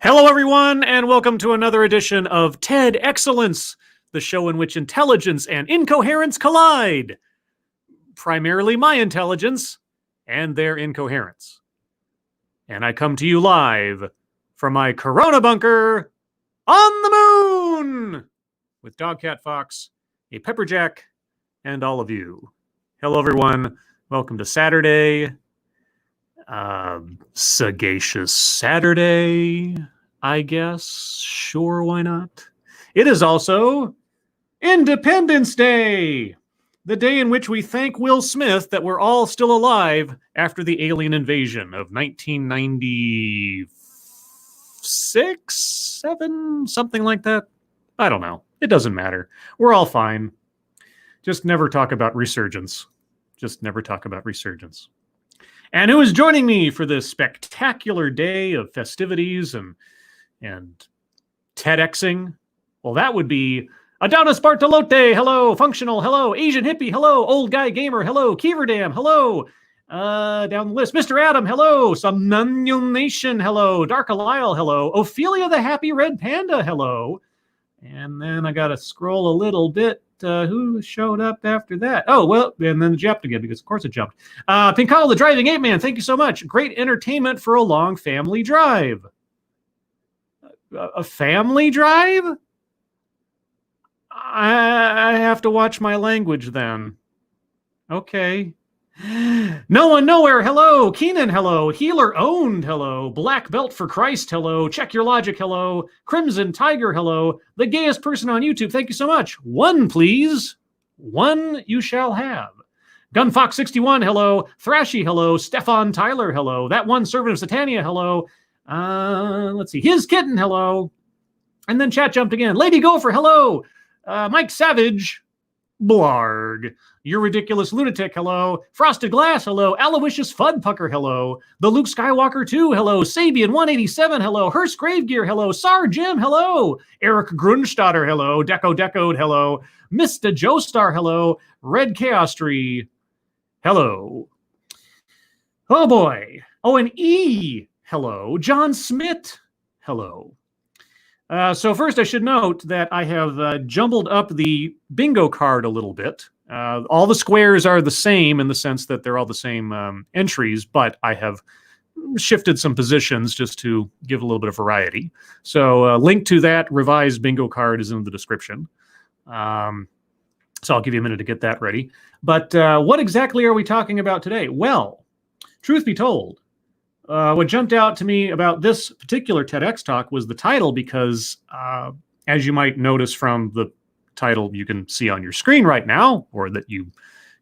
Hello, everyone, and welcome to another edition of TEDXcellence, the show in which intelligence and incoherence collide. Primarily my intelligence and their incoherence. And I come to you live from my Corona bunker on the moon with Dogcat Fox, a Pepperjack, and all of you. Hello, everyone. Welcome to Saturday. Sagacious Saturday, I guess. Sure, why not? It is also Independence Day, the day in which we thank Will Smith that we're all still alive after the alien invasion of 1996, 7, something like that. I don't know. It doesn't matter. We're all fine. Just never talk about resurgence. Just never talk about resurgence. And who is joining me for this spectacular day of festivities and TEDxing? Well, that would be Adonis Bartolote, hello. Functional, hello. Asian Hippie, hello. Old Guy Gamer, hello. Keeverdam, hello. Down the list, Mr. Adam, hello. Somnunion Nation, hello. Dark Alile, hello. Ophelia the Happy Red Panda, hello. And then I got to scroll a little bit. Who showed up after that? Oh, well, and then it jumped again, because of course it jumped. Pinkal the Driving Ape Man, thank you so much. Great entertainment for a long family drive. A family drive? I have to watch my language then. Okay. No One Nowhere, hello. Keenan, hello. Healer Owned, hello. Black Belt for Christ, hello. Check Your Logic, hello. Crimson Tiger, hello. The gayest person on YouTube, thank you so much. One, please. One you shall have. Gunfox61, hello. Thrashy, hello. Stefan Tyler, hello. That One Servant of Satania, hello. Let's see. His Kitten, hello. And then chat jumped again. Lady Gopher, hello. Mike Savage, blarg. You're Ridiculous Lunatic, hello. Frosted Glass, hello. Aloysius Fudpucker, hello. The Luke Skywalker 2, hello. Sabian 187, hello. Hearst Gravegear, hello. Sar Jim, hello. Eric Grunstadter, hello. Decode, hello. Mr. Joestar, hello. Red Chaos Tree, hello. Oh boy. Oh, and E, hello. John Smith, hello. So first I should note that I have jumbled up the bingo card a little bit. All the squares are the same in the sense that they're all the same entries, but I have shifted some positions just to give a little bit of variety. So link to that revised bingo card is in the description. So I'll give you a minute to get that ready. But what exactly are we talking about today? Well, truth be told, what jumped out to me about this particular TEDx talk was the title, because as you might notice from the title you can see on your screen right now, or that you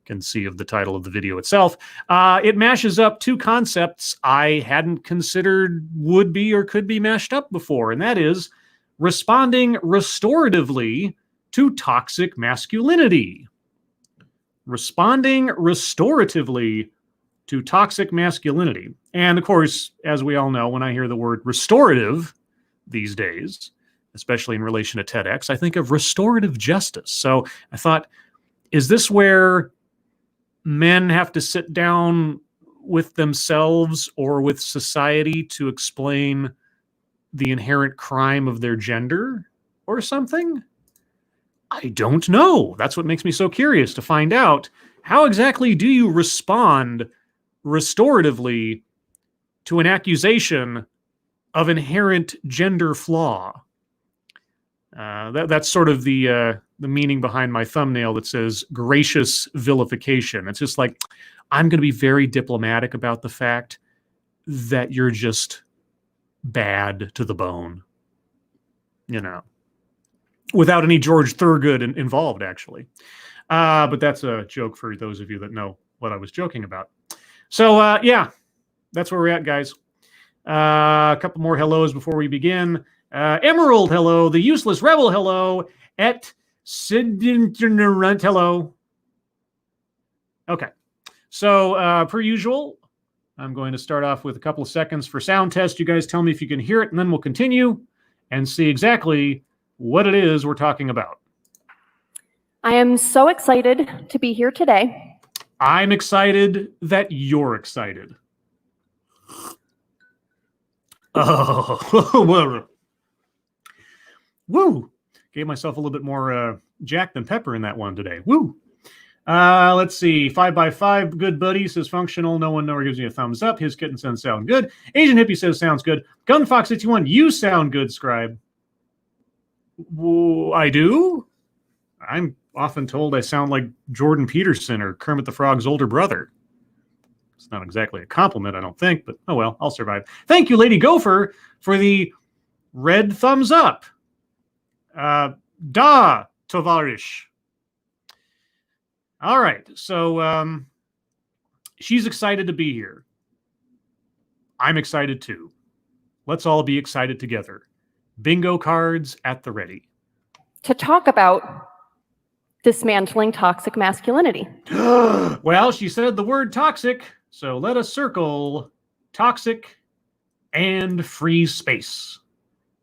can see of the title of the video itself, it mashes up two concepts I hadn't considered would be or could be mashed up before, and that is responding restoratively to toxic masculinity. Responding restoratively to toxic masculinity. And of course, as we all know, when I hear the word restorative these days, especially in relation to TEDx, I think of restorative justice. So I thought, is this where men have to sit down with themselves or with society to explain the inherent crime of their gender or something? I don't know. That's what makes me so curious to find out, how exactly do you respond restoratively to an accusation of inherent gender flaw? That's sort of the meaning behind my thumbnail that says gracious vilification. It's just like, I'm going to be very diplomatic about the fact that you're just bad to the bone, you know, without any George Thorogood involved, actually. But that's a joke for those of you that know what I was joking about. So, yeah, that's where we're at, guys. A couple more hellos before we begin. Emerald, hello. The Useless Rebel, hello. Et Sidinternerant, hello. Okay. So, per usual, I'm going to start off with a couple of seconds for sound test. You guys tell me if you can hear it, and then we'll continue and see exactly what it is we're talking about. I am so excited to be here today. I'm excited that you're excited. Oh, woo. Gave myself a little bit more Jack than pepper in that one today. Woo. Let's see. 5x5, good buddy says functional. No one nowhere gives me a thumbs up. His kitten says sound good. Asian hippie says sounds good. Gunfox61, you sound good, scribe. I do? I'm often told I sound like Jordan Peterson or Kermit the Frog's older brother. It's not exactly a compliment, I don't think, but oh well, I'll survive. Thank you, Lady Gopher, for the red thumbs up. Da, Tovarish. All right, so she's excited to be here. I'm excited too. Let's all be excited together. Bingo cards at the ready. To talk about dismantling toxic masculinity. Well, she said the word toxic, so let us circle toxic and free space.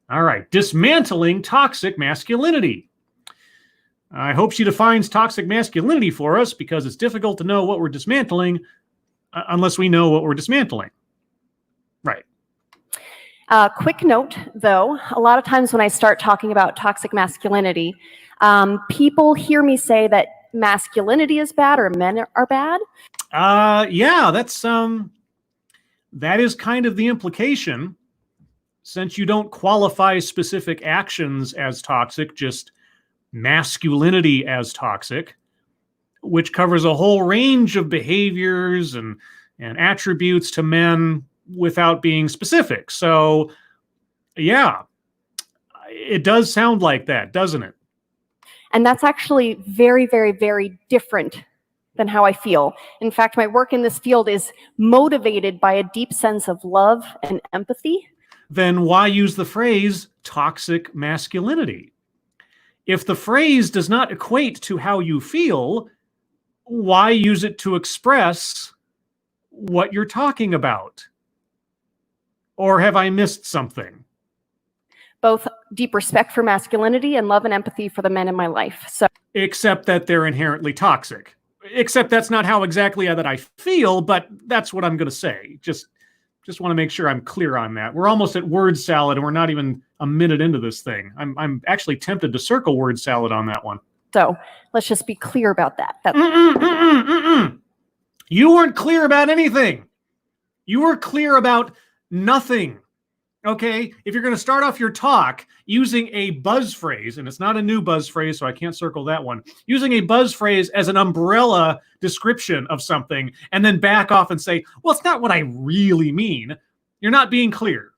All right, dismantling toxic masculinity. I hope she defines toxic masculinity for us because it's difficult to know what we're dismantling unless we know what we're dismantling. Right. Quick note, though, a lot of times when I start talking about toxic masculinity, people hear me say that masculinity is bad or men are bad. Yeah, that is kind of the implication, since you don't qualify specific actions as toxic, just masculinity as toxic, which covers a whole range of behaviors and attributes to men without being specific. So, yeah, it does sound like that, doesn't it? And that's actually very, very, very different than how I feel. In fact, my work in this field is motivated by a deep sense of love and empathy. Then why use the phrase toxic masculinity? If the phrase does not equate to how you feel, why use it to express what you're talking about? Or have I missed something? Both deep respect for masculinity and love and empathy for the men in my life. So, except that they're inherently toxic. Except that's not how exactly that I feel, but that's what I'm going to say. Just want to make sure I'm clear on that. We're almost at word salad, and we're not even a minute into this thing. I'm actually tempted to circle word salad on that one. So let's just be clear about that. You weren't clear about anything. You were clear about nothing. Okay? If you're going to start off your talk using a buzz phrase, and it's not a new buzz phrase, so I can't circle that one, using a buzz phrase as an umbrella description of something, and then back off and say, well, it's not what I really mean, you're not being clear.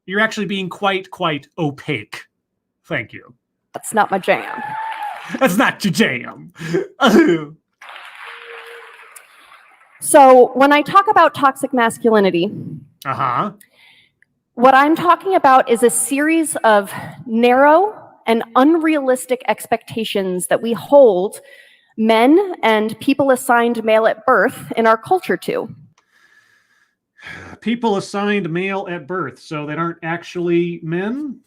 You're actually being quite opaque. Thank you. That's not my jam. That's not your jam. So when I talk about toxic masculinity, what I'm talking about is a series of narrow and unrealistic expectations that we hold men and people assigned male at birth in our culture to. People assigned male at birth, so they aren't actually men?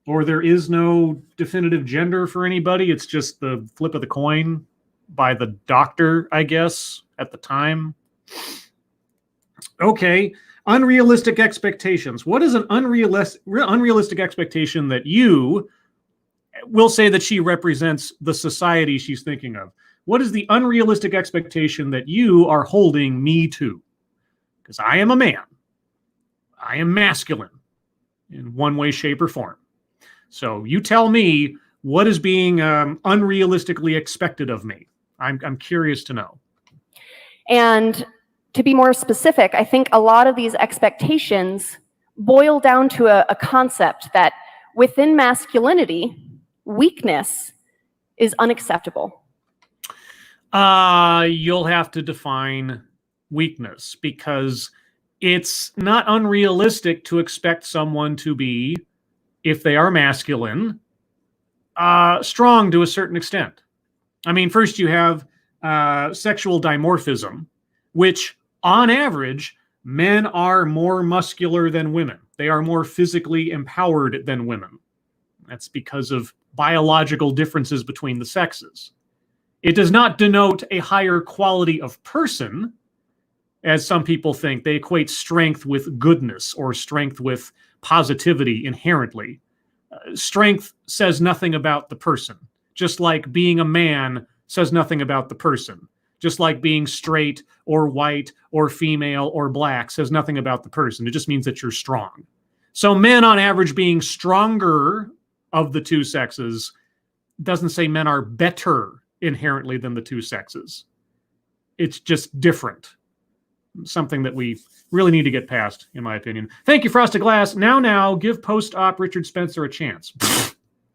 Or there is no definitive gender for anybody? It's just the flip of the coin by the doctor, I guess, at the time? Okay. Unrealistic expectations. What is an unrealistic expectation that you will say that she represents the society she's thinking of? What is the unrealistic expectation that you are holding me to? Because I am a man. I am masculine in one way, shape, or form. So you tell me what is being unrealistically expected of me. I'm curious to know. And to be more specific, I think a lot of these expectations boil down to a concept that within masculinity, weakness is unacceptable. You'll have to define weakness, because it's not unrealistic to expect someone to be, if they are masculine, strong to a certain extent. I mean, first you have sexual dimorphism, which on average, men are more muscular than women. They are more physically empowered than women. That's because of biological differences between the sexes. It does not denote a higher quality of person. as some people think. They equate strength with goodness or strength with positivity inherently. Strength says nothing about the person, just like being a man says nothing about the person. Just like being straight or white or female or black says nothing about the person. It just means that you're strong. So men on average being stronger of the two sexes doesn't say men are better inherently than the two sexes. It's just different. Something that we really need to get past, in my opinion. Thank you, Frosted Glass. Now, give post-op Richard Spencer a chance.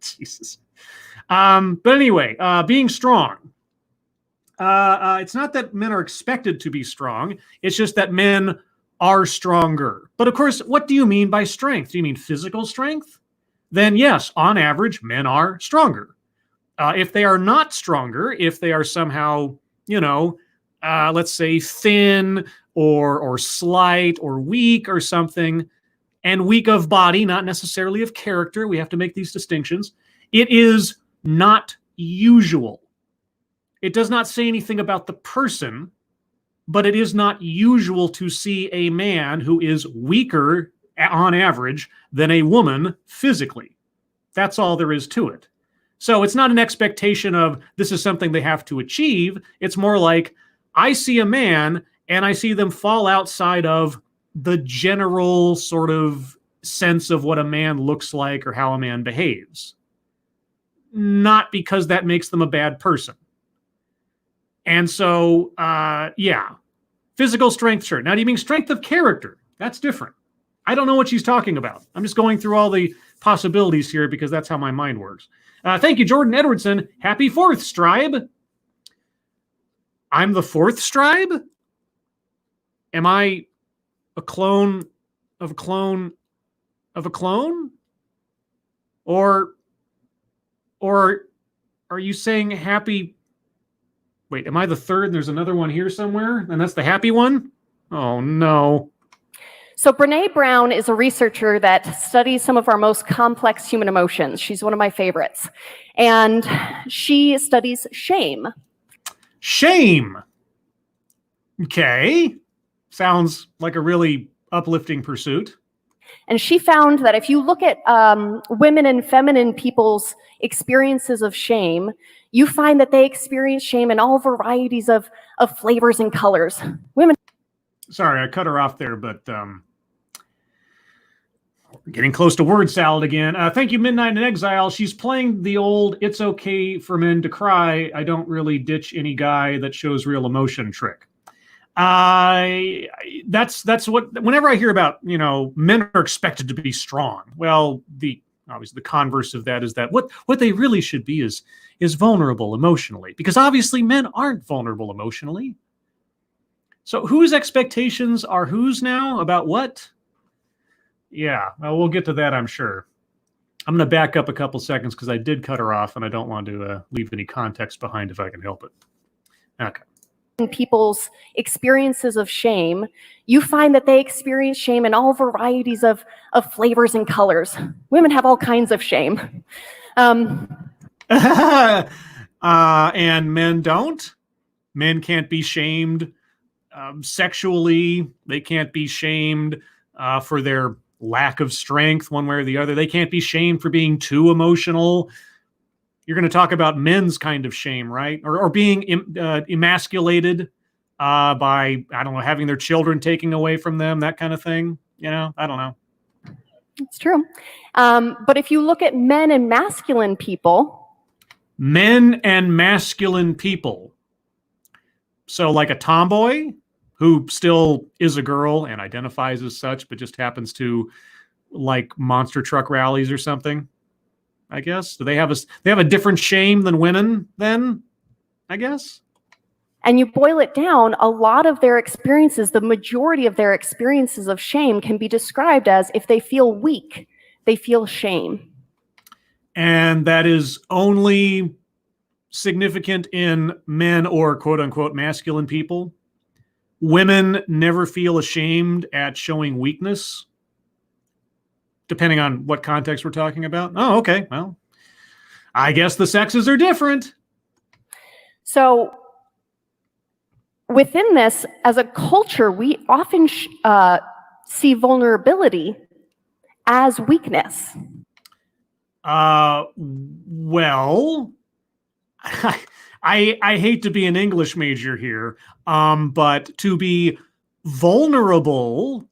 Jesus. But anyway, being strong. It's not that men are expected to be strong. It's just that men are stronger. But of course, what do you mean by strength? Do you mean physical strength? Then yes, on average, men are stronger. If they are not stronger, if they are somehow, let's say thin or slight or weak or something, and weak of body, not necessarily of character, we have to make these distinctions, it is not usual. It does not say anything about the person, but it is not usual to see a man who is weaker on average than a woman physically. That's all there is to it. So it's not an expectation of this is something they have to achieve. It's more like I see a man and I see them fall outside of the general sort of sense of what a man looks like or how a man behaves. Not because that makes them a bad person. And so, physical strength, sure. Now, do you mean strength of character? That's different. I don't know what she's talking about. I'm just going through all the possibilities here because that's how my mind works. Thank you, Jordan Edwardson. Happy 4th, Stribe. I'm the 4th Stribe? Am I a clone of a clone of a clone? Or are you saying happy... Wait, am I the 3rd and there's another one here somewhere? And that's the happy one? Oh, no. So Brene Brown is a researcher that studies some of our most complex human emotions. She's one of my favorites. And she studies shame. Shame. Okay. Sounds like a really uplifting pursuit. And she found that if you look at women and feminine people's experiences of shame, you find that they experience shame in all varieties of flavors and colors. Women. Sorry, I cut her off there, but getting close to word salad again. Thank you, Midnight in Exile. She's playing the old "It's okay for men to cry. I don't really ditch any guy that shows real emotion" trick. That's what. Whenever I hear about men are expected to be strong. Well, obviously the converse of that is that what they really should be is vulnerable emotionally, because obviously men aren't vulnerable emotionally. So whose expectations are whose now about what? Yeah, well, we'll get to that, I'm sure. I'm going to back up a couple seconds because I did cut her off and I don't want to leave any context behind if I can help it. Okay. In people's experiences of shame, you find that they experience shame in all varieties of flavors and colors. Women have all kinds of shame. And men don't. Men can't be shamed sexually. They can't be shamed for their lack of strength one way or the other. They can't be shamed for being too emotional. You're going to talk about men's kind of shame, right? Or being emasculated by, I don't know, having their children taken away from them, that kind of thing. I don't know. It's true. But if you look at men and masculine people. Men and masculine people. So like a tomboy who still is a girl and identifies as such, but just happens to like monster truck rallies or something, I guess. Do they have a different shame than women then, I guess? And you boil it down, a lot of their experiences, the majority of their experiences of shame can be described as if they feel weak, they feel shame. And that is only significant in men or quote unquote masculine people. Women never feel ashamed at showing weakness, depending on what context we're talking about. Oh, okay. Well, I guess the sexes are different. So Within this, as a culture, we often see vulnerability as weakness. Well, I hate to be an English major here, but to be vulnerable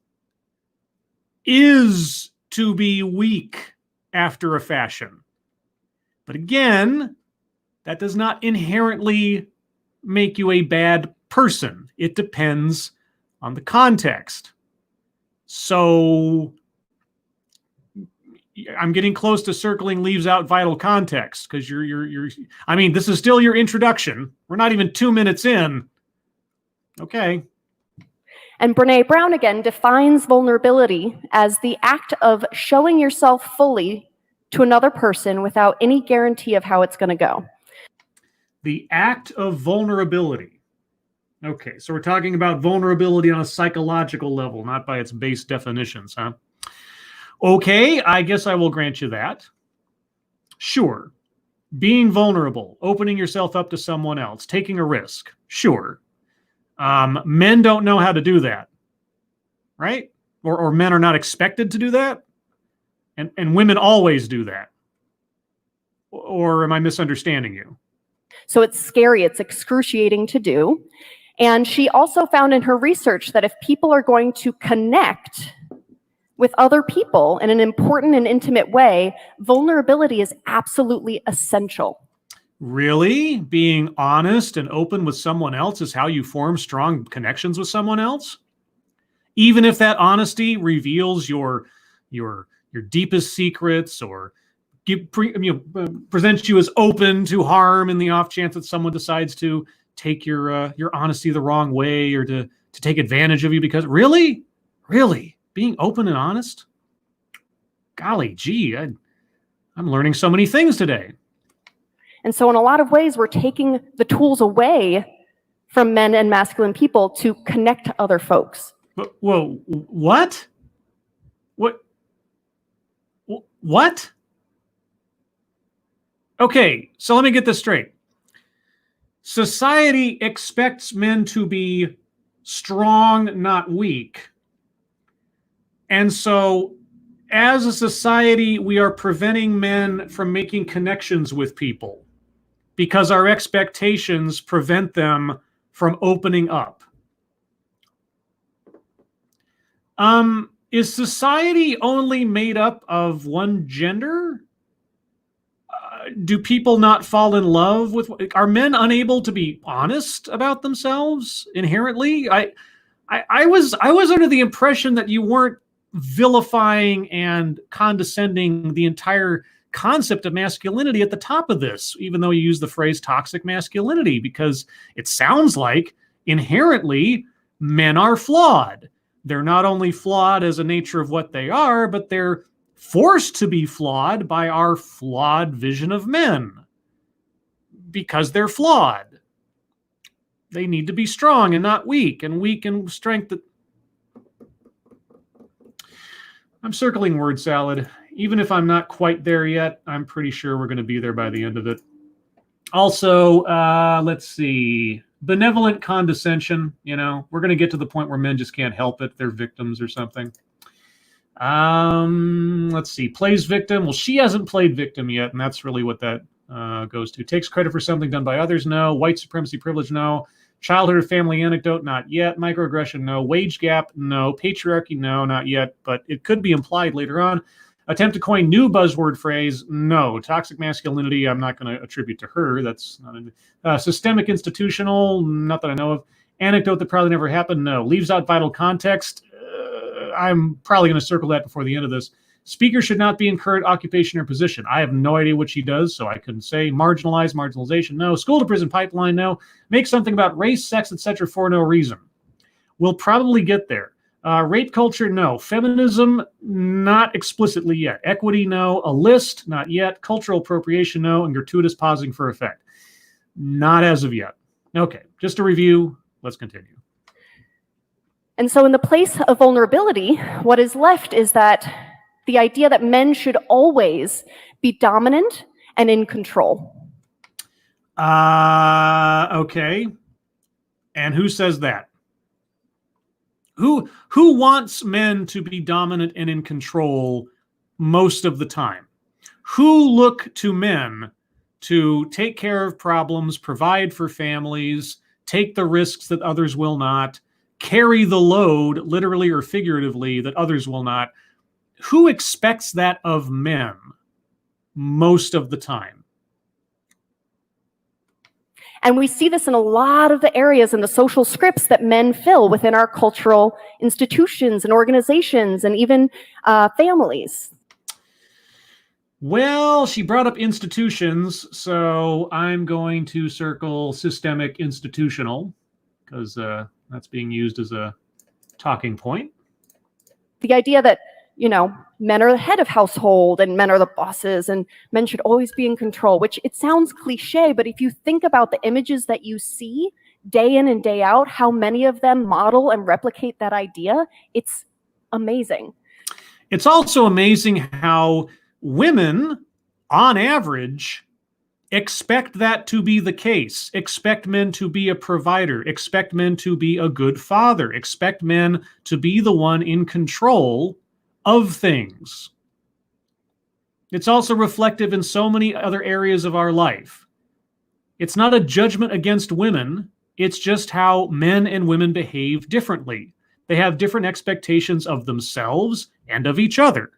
is to be weak after a fashion. But again, that does not inherently make you a bad person. It depends on the context. So I'm getting close to circling leaves out vital context because I mean, this is still your introduction. We're not even 2 minutes in. Okay. And Brené Brown, again, defines vulnerability as the act of showing yourself fully to another person without any guarantee of how it's going to go. The act of vulnerability. Okay, so we're talking about vulnerability on a psychological level, not by its base definitions, huh? Okay, I guess I will grant you that. Sure. Being vulnerable, opening yourself up to someone else, taking a risk. Sure. Men don't know how to do that, right? Or men are not expected to do that. And women always do that. Or am I misunderstanding you? So it's scary, it's excruciating to do. And she also found in her research that if people are going to connect with other people in an important and intimate way, vulnerability is absolutely essential. Really? Being honest and open with someone else is how you form strong connections with someone else? Even if that honesty reveals your deepest secrets or presents you as open to harm in the off chance that someone decides to take your honesty the wrong way or to take advantage of you because really being open and honest? Golly gee, I'm learning so many things today. And so in a lot of ways, we're taking the tools away from men and masculine people to connect to other folks. Whoa, what? What? Okay, so let me get this straight. Society expects men to be strong, not weak. And so, as a society, we are preventing men from making connections with people because our expectations prevent them from opening up. Is society only made up of one gender? Do people not fall in love with? Are men unable to be honest about themselves inherently? I was under the impression that you weren't vilifying and condescending the entire concept of masculinity at the top of this, even though you use the phrase toxic masculinity, because it sounds like inherently men are flawed. They're not only flawed as a nature of what they are, but they're forced to be flawed by our flawed vision of men because they're flawed. They need to be strong and not weak, and weak and strength. I'm circling word salad. Even if I'm not quite there yet, I'm pretty sure we're going to be there by the end of it. Also, let's see. Benevolent condescension. You know, we're going to get to the point where men just can't help it. They're victims or something. Let's see. Plays victim. Well, she hasn't played victim yet, and that's really what that goes to. Takes credit for something done by others. No. White supremacy privilege. No. Childhood or family anecdote, not yet. Microaggression, no. Wage gap, no. Patriarchy, no, not yet. But it could be implied later on. Attempt to coin new buzzword phrase, no. Toxic masculinity, I'm not going to attribute to her. That's not systemic institutional, not that I know of. Anecdote that probably never happened, no. Leaves out vital context. I'm probably going to circle that before the end of this. Speaker should not be in current occupation or position. I have no idea what she does, so I couldn't say. Marginalization, no. School to prison pipeline, no. Make something about race, sex, etc. for no reason. We'll probably get there. Rape culture, no. Feminism, not explicitly yet. Equity, no. A list, not yet. Cultural appropriation, no. And gratuitous pausing for effect. Not as of yet. Okay, just a review. Let's continue. And so in the place of vulnerability, what is left is that the idea that men should always be dominant and in control. Okay. And who says that? Who wants men to be dominant and in control most of the time? Who look to men to take care of problems, provide for families, take the risks that others will not, carry the load, literally or figuratively, that others will not? Who expects that of men most of the time? And we see this in a lot of the areas in the social scripts that men fill within our cultural institutions and organizations and even families. Well, she brought up institutions, so I'm going to circle systemic institutional, because that's being used as a talking point. The idea that, men are the head of household and men are the bosses and men should always be in control, which it sounds cliche, but if you think about the images that you see day in and day out, how many of them model and replicate that idea, it's amazing. It's also amazing how women, on average, expect that to be the case, expect men to be a provider, expect men to be a good father, expect men to be the one in control of things. It's also reflective in so many other areas of our life. It's not a judgment against women, it's just how men and women behave differently. They have different expectations of themselves and of each other.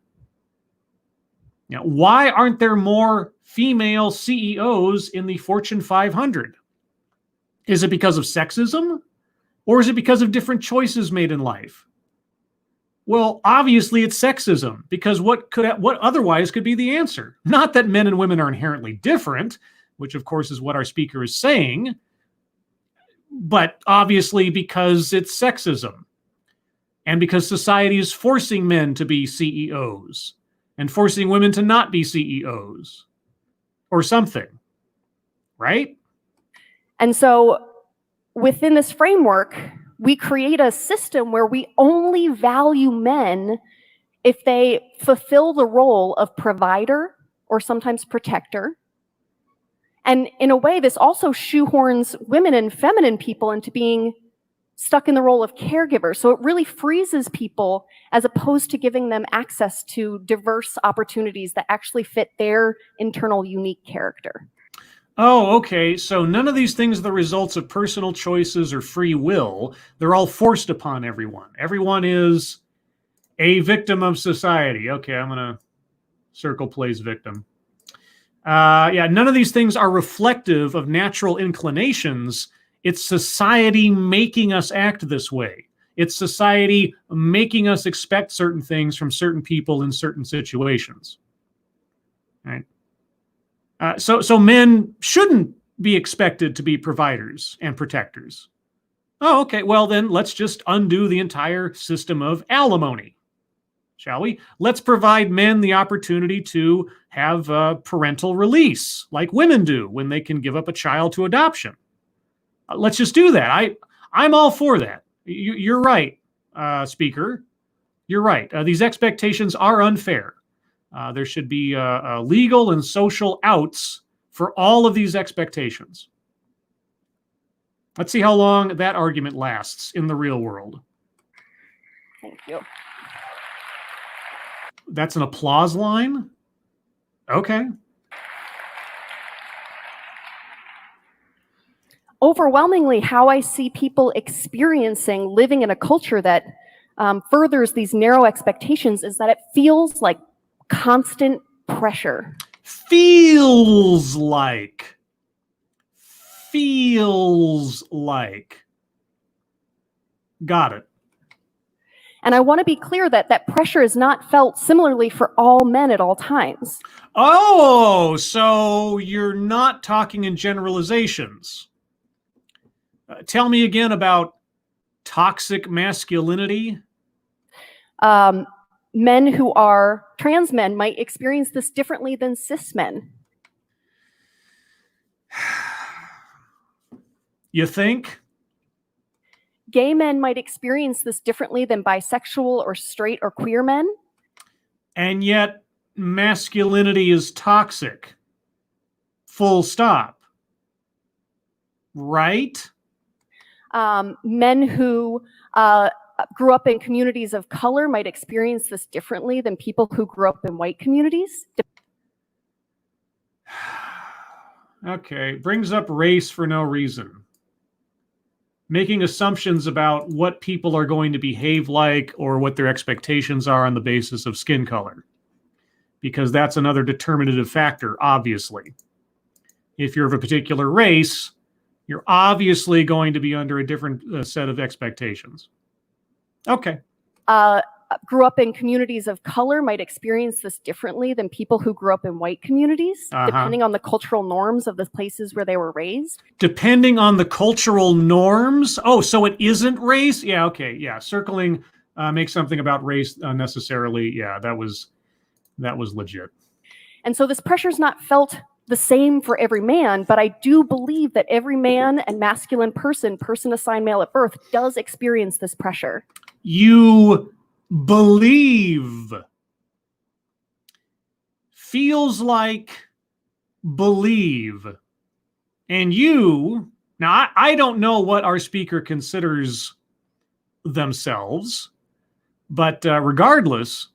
Now, why aren't there more female CEOs in the Fortune 500? Is it because of sexism? Or is it because of different choices made in life? Well, obviously it's sexism, because what otherwise could be the answer? Not that men and women are inherently different, which of course is what our speaker is saying, but obviously because it's sexism. And because society is forcing men to be CEOs and forcing women to not be CEOs or something, right? And so within this framework, we create a system where we only value men if they fulfill the role of provider or sometimes protector. And in a way, this also shoehorns women and feminine people into being stuck in the role of caregiver. So it really freezes people as opposed to giving them access to diverse opportunities that actually fit their internal unique character. Oh, okay. So none of these things are the results of personal choices or free will. They're all forced upon everyone. Everyone is a victim of society. Okay, I'm going to circle plays victim. None of these things are reflective of natural inclinations. It's society making us act this way. It's society making us expect certain things from certain people in certain situations. Right? So men shouldn't be expected to be providers and protectors. Oh, okay. Well, then let's just undo the entire system of alimony, shall we? Let's provide men the opportunity to have parental release, like women do when they can give up a child to adoption. Let's just do that. I'm all for that. You're right, speaker. You're right. These expectations are unfair. There should be legal and social outs for all of these expectations. Let's see how long that argument lasts in the real world. Thank you. That's an applause line? Okay. Overwhelmingly, how I see people experiencing living in a culture that furthers these narrow expectations is that it feels like constant pressure. Feels like. Got it. And I want to be clear that that pressure is not felt similarly for all men at all times. Oh, so you're not talking in generalizations. Tell me again about toxic masculinity. Men who are trans men might experience this differently than cis men. You think? Gay men might experience this differently than bisexual or straight or queer men. And yet, masculinity is toxic. Full stop. Right? Men who grew up in communities of color might experience this differently than people who grew up in white communities. Okay, brings up race for no reason. Making assumptions about what people are going to behave like or what their expectations are on the basis of skin color. Because that's another determinative factor, obviously. If you're of a particular race, you're obviously going to be under a different set of expectations. Okay. Grew up in communities of color might experience this differently than people who grew up in white communities, depending on the cultural norms of the places where they were raised. Depending on the cultural norms? Oh, so it isn't race? Yeah, okay, yeah. Circling makes something about race unnecessarily. Yeah, that was legit. And so this pressure is not felt the same for every man, but I do believe that every man and masculine person assigned male at birth, does experience this pressure. You believe. Feels like believe. And you, now I don't know what our speaker considers themselves, but regardless,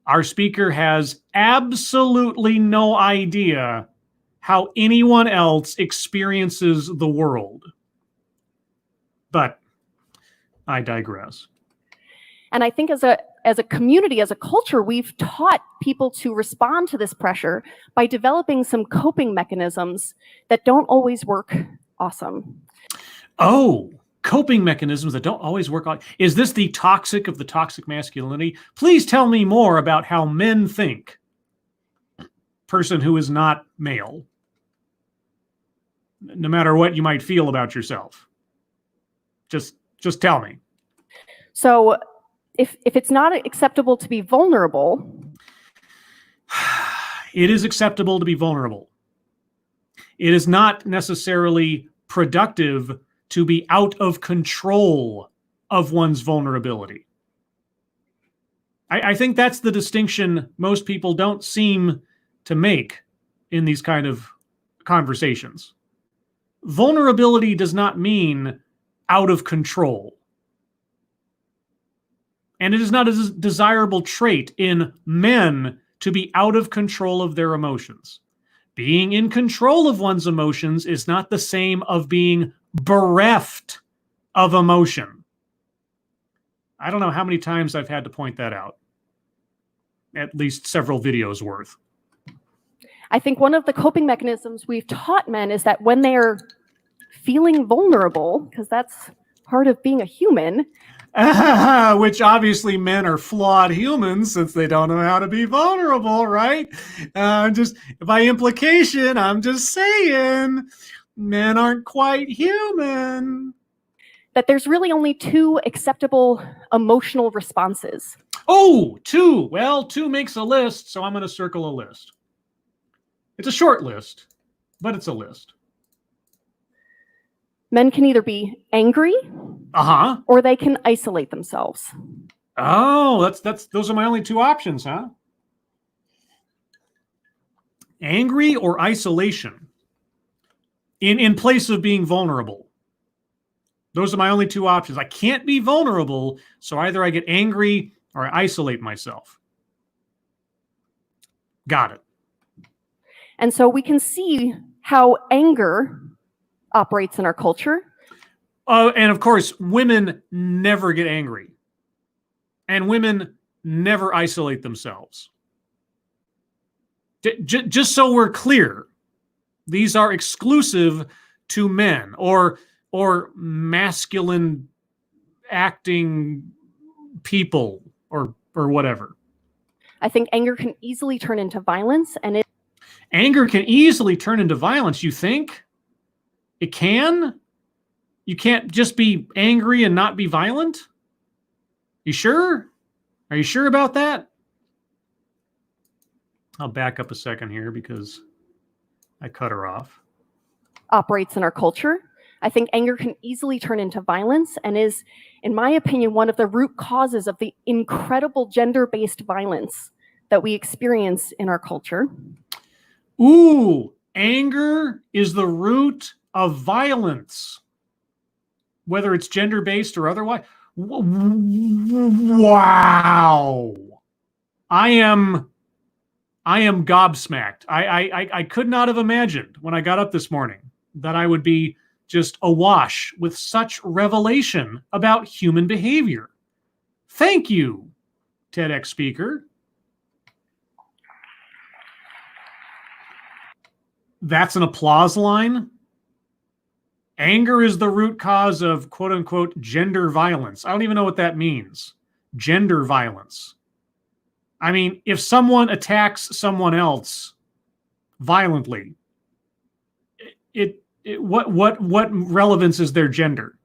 our speaker has absolutely no idea how anyone else experiences the world. But I digress. And I think as a community, as a culture, we've taught people to respond to this pressure by developing some coping mechanisms that don't always work awesome. Oh, coping mechanisms that don't always work on. Is this the toxic of the toxic masculinity? Please tell me more about how men think. Person who is not male. No matter what you might feel about yourself. Just tell me. So if it's not acceptable to be vulnerable. It is acceptable to be vulnerable. It is not necessarily productive to be out of control of one's vulnerability. I think that's the distinction most people don't seem to make in these kind of conversations. Vulnerability does not mean out of control. And it is not a desirable trait in men to be out of control of their emotions. Being in control of one's emotions is not the same of being bereft of emotion. I don't know how many times I've had to point that out. At least several videos worth. I think one of the coping mechanisms we've taught men is that when they're feeling vulnerable, because that's part of being a human. Which obviously men are flawed humans since they don't know how to be vulnerable, right? Just by implication, I'm just saying men aren't quite human. That there's really only two acceptable emotional responses. Oh, two. Well, two makes a list, so I'm going to circle a list. It's a short list, but it's a list. Men can either be angry, or they can isolate themselves. Oh, those are my only two options, huh? Angry or isolation in place of being vulnerable. Those are my only two options. I can't be vulnerable, so either I get angry or I isolate myself. Got it. And so we can see how anger operates in our culture. And of course, women never get angry. And women never isolate themselves. Just so we're clear, these are exclusive to men or masculine acting people or whatever. I think anger can easily turn into violence, and anger can easily turn into violence, you think? It can? You can't just be angry and not be violent? You sure? Are you sure about that? I'll back up a second here because I cut her off. Operates in our culture. I think anger can easily turn into violence and is, in my opinion, one of the root causes of the incredible gender-based violence that we experience in our culture. Ooh, anger is the root of violence. whether it's gender-based or otherwise. Wow. I am gobsmacked. I could not have imagined when I got up this morning that I would be just awash with such revelation about human behavior. Thank you, TEDx speaker. That's an applause line. Anger is the root cause of quote unquote gender violence. I don't even know what that means. Gender violence. I mean, if someone attacks someone else violently, what relevance is their gender?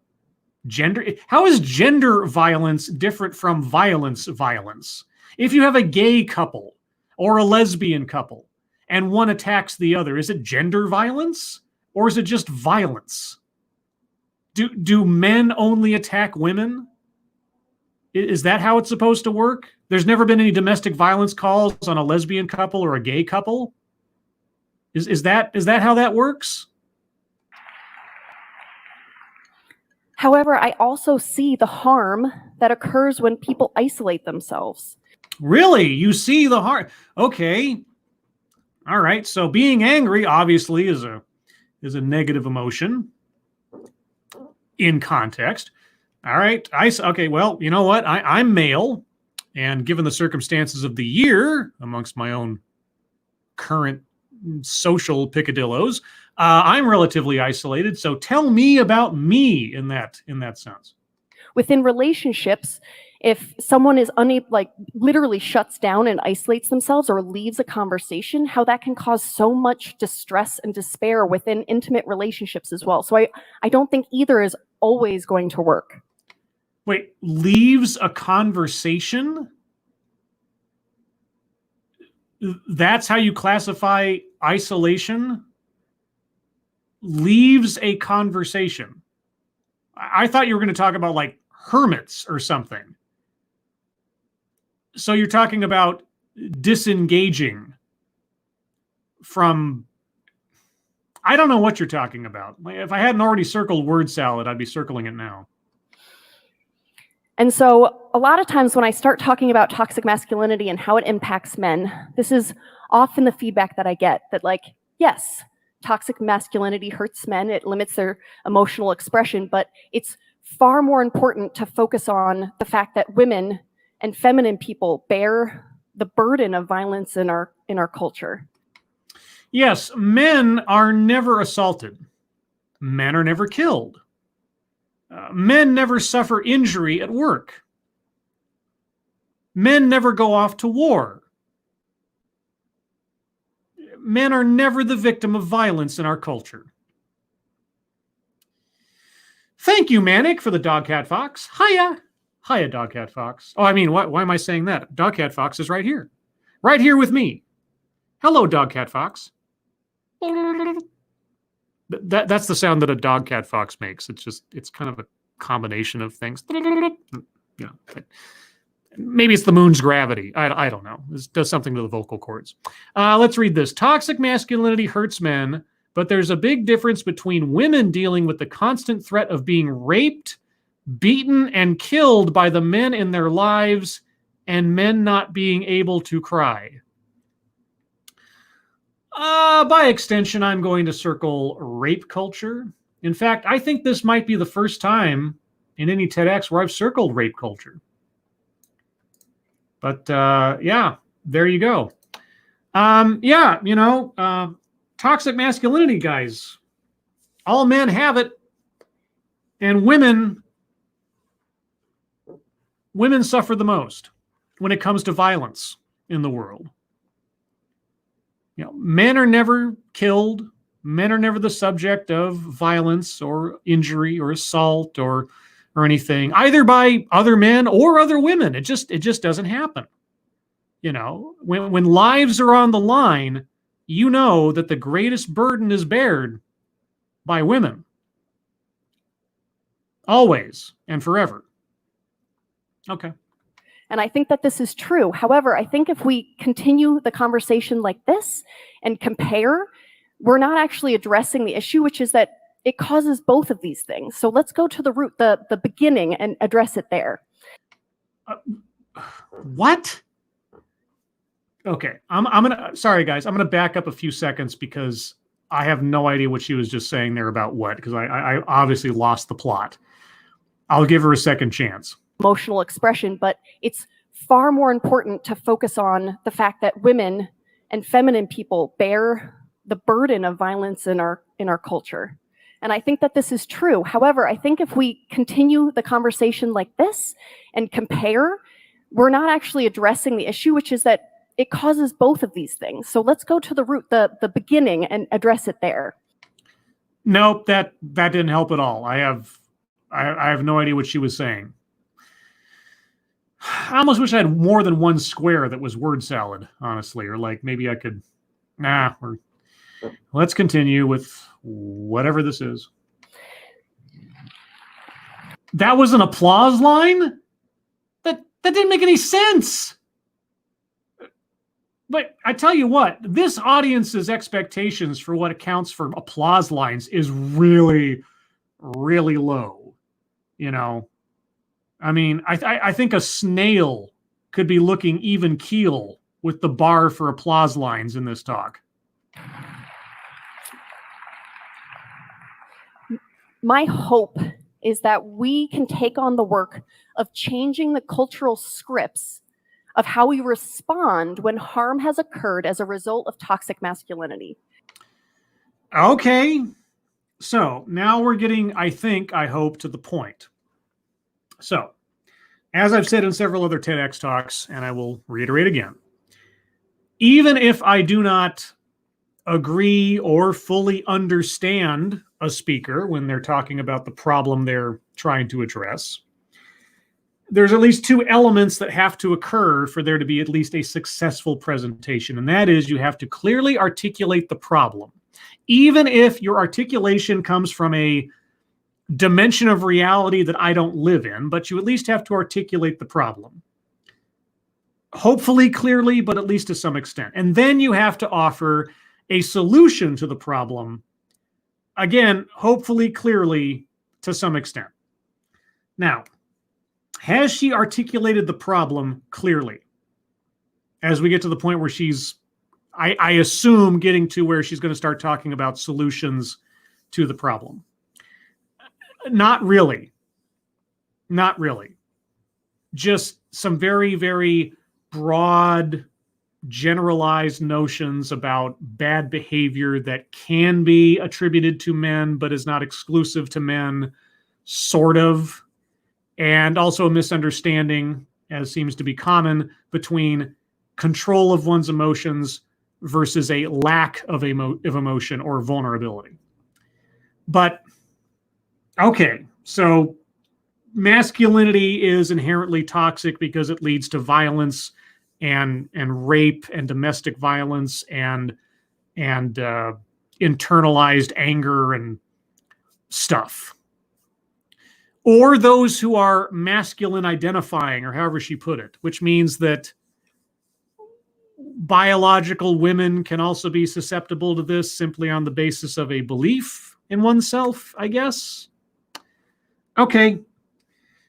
How is gender violence different from violence? If you have a gay couple or a lesbian couple and one attacks the other, is it gender violence or is it just violence? Do men only attack women? Is that how it's supposed to work? There's never been any domestic violence calls on a lesbian couple or a gay couple? Is that how that works? However, I also see the harm that occurs when people isolate themselves. Really? You see the harm? Okay. All right. So being angry obviously is a negative emotion in context. All right. Okay. Well, you know what? I'm male, and given the circumstances of the year, amongst my own current social picadillos, I'm relatively isolated. So tell me about me in that sense. Within relationships, if someone is unable, like literally shuts down and isolates themselves or leaves a conversation, how that can cause so much distress and despair within intimate relationships as well. So I don't think either is always going to work. Wait, leaves a conversation? That's how you classify isolation? Leaves a conversation. I thought you were going to talk about like hermits or something. So you're talking about disengaging from, I don't know what you're talking about. If I hadn't already circled word salad, I'd be circling it now. And so a lot of times when I start talking about toxic masculinity and how it impacts men, this is often the feedback that I get, that like, yes, toxic masculinity hurts men, it limits their emotional expression, but it's far more important to focus on the fact that women and feminine people bear the burden of violence in our culture. Yes, men are never assaulted. Men are never killed. Men never suffer injury at work. Men never go off to war. Men are never the victim of violence in our culture. Thank you, Manic, for the Dog Cat Fox. Hiya. Hiya, Dog Cat Fox. Oh, I mean, why am I saying that? Dog Cat Fox is right here. Right here with me. Hello, Dog Cat Fox. That's the sound that a dog cat fox makes. It's kind of a combination of things. Yeah, maybe it's the moon's gravity. I don't know. This does something to the vocal cords. Let's read this. Toxic masculinity hurts men, but there's a big difference between women dealing with the constant threat of being raped, beaten, and killed by the men in their lives, and men not being able to cry. By extension, I'm going to circle rape culture. In fact, I think this might be the first time in any TEDx where I've circled rape culture. But yeah, there you go. Yeah, you know, toxic masculinity, guys. All men have it, and women suffer the most when it comes to violence in the world. You know, men are never killed. Men are never the subject of violence or injury or assault or anything, either by other men or other women. It just doesn't happen. You know, when lives are on the line, you know that the greatest burden is bared by women. Always and forever. Okay. And I think that this is true. However, I think if we continue the conversation like this and compare, we're not actually addressing the issue, which is that it causes both of these things. So let's go to the root, the beginning, and address it there. What? Okay, sorry guys, I'm gonna back up a few seconds because I have no idea what she was just saying there about what, because I obviously lost the plot. I'll give her a second chance. Emotional expression, but it's far more important to focus on the fact that women and feminine people bear the burden of violence in our culture. And I think that this is true. However, I think if we continue the conversation like this and compare, we're not actually addressing the issue, which is that it causes both of these things. So let's go to the root, the beginning, and address it there. Nope, that didn't help at all. I have no idea what she was saying. I almost wish I had more than one square that was word salad, honestly, or like maybe I could. Let's continue with whatever this is. That was an applause line? That didn't make any sense. But I tell you what, this audience's expectations for what accounts for applause lines is really, really low. You know, I mean, I think a snail could be looking even keel with the bar for applause lines in this talk. My hope is that we can take on the work of changing the cultural scripts of how we respond when harm has occurred as a result of toxic masculinity. Okay. So now we're getting, I hope, to the point. So, as I've said in several other TEDx talks, and I will reiterate again, even if I do not agree or fully understand a speaker when they're talking about the problem they're trying to address, there's at least two elements that have to occur for there to be at least a successful presentation. And that is, you have to clearly articulate the problem. Even if your articulation comes from a dimension of reality that I don't live in, but you at least have to articulate the problem. Hopefully clearly, but at least to some extent. And then you have to offer a solution to the problem. Again, hopefully clearly to some extent. Now, has she articulated the problem clearly? As we get to the point where she's, I assume, getting to where she's going to start talking about solutions to the problem. Not really. Not really. Just some very, very broad, generalized notions about bad behavior that can be attributed to men, but is not exclusive to men, sort of. And also a misunderstanding, as seems to be common, between control of one's emotions versus a lack of emotion or vulnerability. But, okay, so masculinity is inherently toxic because it leads to violence and rape and domestic violence and internalized anger and stuff. Or those who are masculine identifying, or however she put it, which means that biological women can also be susceptible to this simply on the basis of a belief in oneself, I guess. Okay.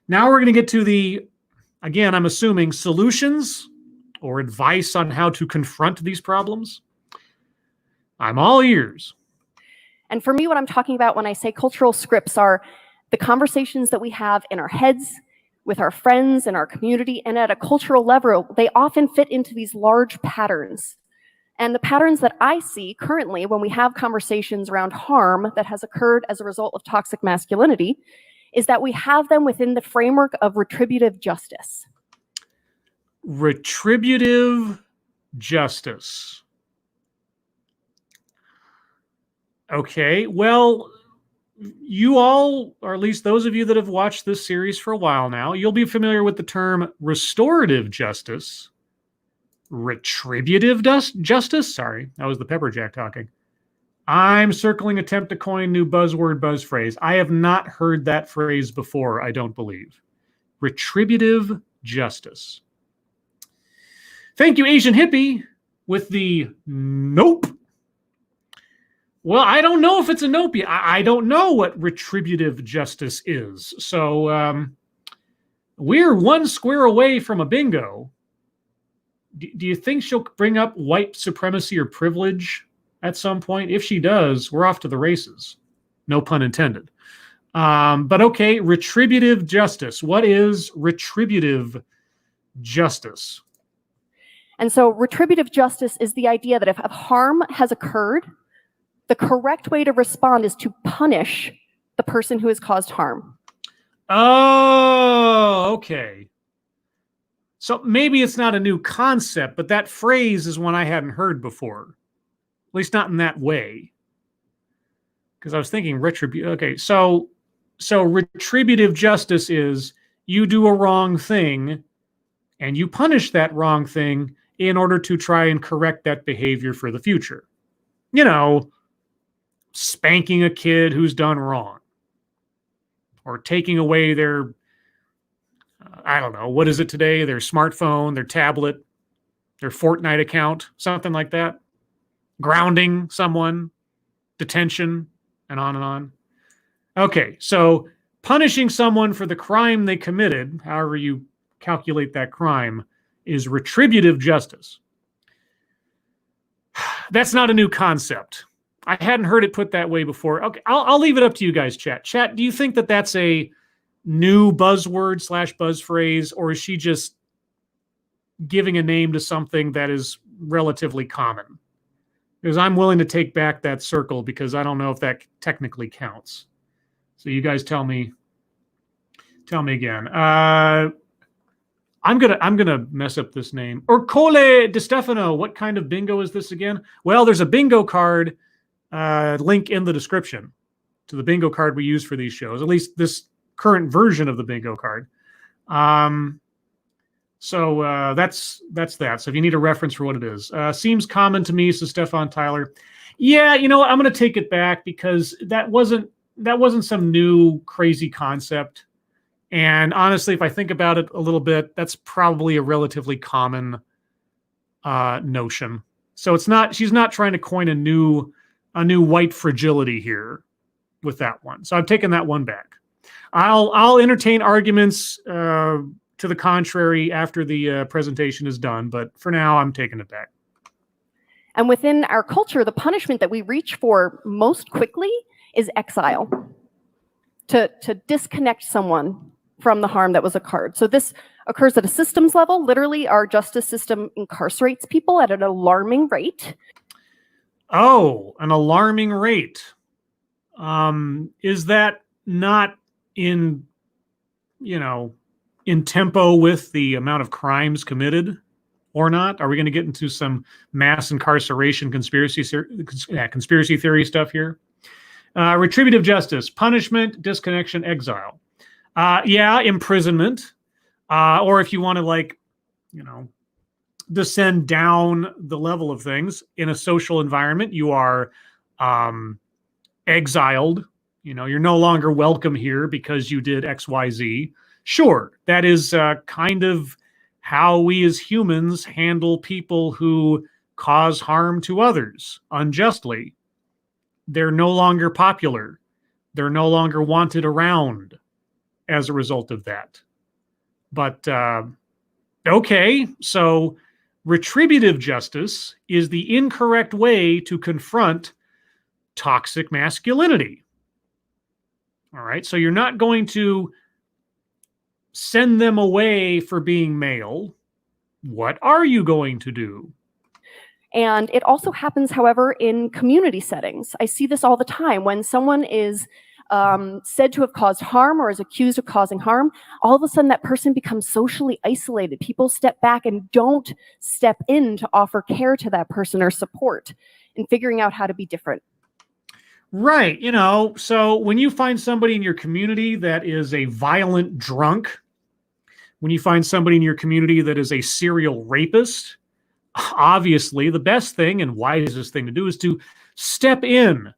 Now we're going to get to the, again, I'm assuming, solutions or advice on how to confront these problems. I'm all ears. And for me, what I'm talking about when I say cultural scripts are the conversations that we have in our heads, with our friends, in our community, and at a cultural level. They often fit into these large patterns. And the patterns that I see currently when we have conversations around harm that has occurred as a result of toxic masculinity is that we have them within the framework of retributive justice. Retributive justice. Okay, well, you all, or at least those of you that have watched this series for a while now, you'll be familiar with the term restorative justice. Retributive justice? Sorry, that was the Pepperjack talking. I'm circling attempt to coin new buzzword, buzz phrase. I have not heard that phrase before, I don't believe. Retributive justice. Thank you, Asian Hippie, with the nope. Well, I don't know if it's a nope. I don't know what retributive justice is. So we're one square away from a bingo. Do you think she'll bring up white supremacy or privilege at some point? If she does, we're off to the races. No pun intended. But okay, retributive justice. What is retributive justice? And so retributive justice is the idea that if harm has occurred, the correct way to respond is to punish the person who has caused harm. Oh, okay. So maybe it's not a new concept, but that phrase is one I hadn't heard before. At least not in that way. Because I was thinking retributive. Okay, so retributive justice is you do a wrong thing and you punish that wrong thing in order to try and correct that behavior for the future. You know, spanking a kid who's done wrong, or taking away their, I don't know, what is it today? Their smartphone, their tablet, their Fortnite account, something like that. Grounding someone, detention, and on and on. Okay, so punishing someone for the crime they committed, however you calculate that crime, is retributive justice. That's not a new concept. I hadn't heard it put that way before. Okay, I'll leave it up to you guys, chat. Chat, do you think that that's a new buzzword / buzz phrase, or is she just giving a name to something that is relatively common? Because I'm willing to take back that circle because I don't know if that technically counts. So you guys tell me again. I'm gonna mess up this name. Orcole Di Stefano. What kind of bingo is this again? Well, there's a bingo card link in the description to the bingo card we use for these shows. At least this current version of the bingo card. So that's that. So if you need a reference for what it is, seems common to me. So Stefan Tyler, yeah, you know what? I'm going to take it back because that wasn't some new crazy concept. And honestly, if I think about it a little bit, that's probably a relatively common notion. So it's not. She's not trying to coin a new white fragility here with that one. So I've taken that one back. I'll entertain arguments to the contrary after the presentation is done, but for now, I'm taking it back. And within our culture, the punishment that we reach for most quickly is exile, to disconnect someone from the harm that was occurred. So this occurs at a systems level. Literally, our justice system incarcerates people at an alarming rate. Oh, an alarming rate. Is that not in tempo with the amount of crimes committed or not? Are we going to get into some mass incarceration conspiracy theory stuff here? Retributive justice, punishment, disconnection, exile. Yeah, imprisonment. Or if you want to descend down the level of things in a social environment, you are exiled. You're no longer welcome here because you did XYZ. Sure, that is kind of how we as humans handle people who cause harm to others unjustly. They're no longer popular. They're no longer wanted around as a result of that. But, okay, so retributive justice is the incorrect way to confront toxic masculinity. All right, so you're not going to send them away for being male. What are you going to do? And it also happens, however, in community settings. I see this all the time. When someone is said to have caused harm or is accused of causing harm, all of a sudden that person becomes socially isolated. People step back and don't step in to offer care to that person or support in figuring out how to be different. Right. So when you find somebody in your community that is a violent drunk, when you find somebody in your community that is a serial rapist, obviously the best thing and wisest thing to do is to step in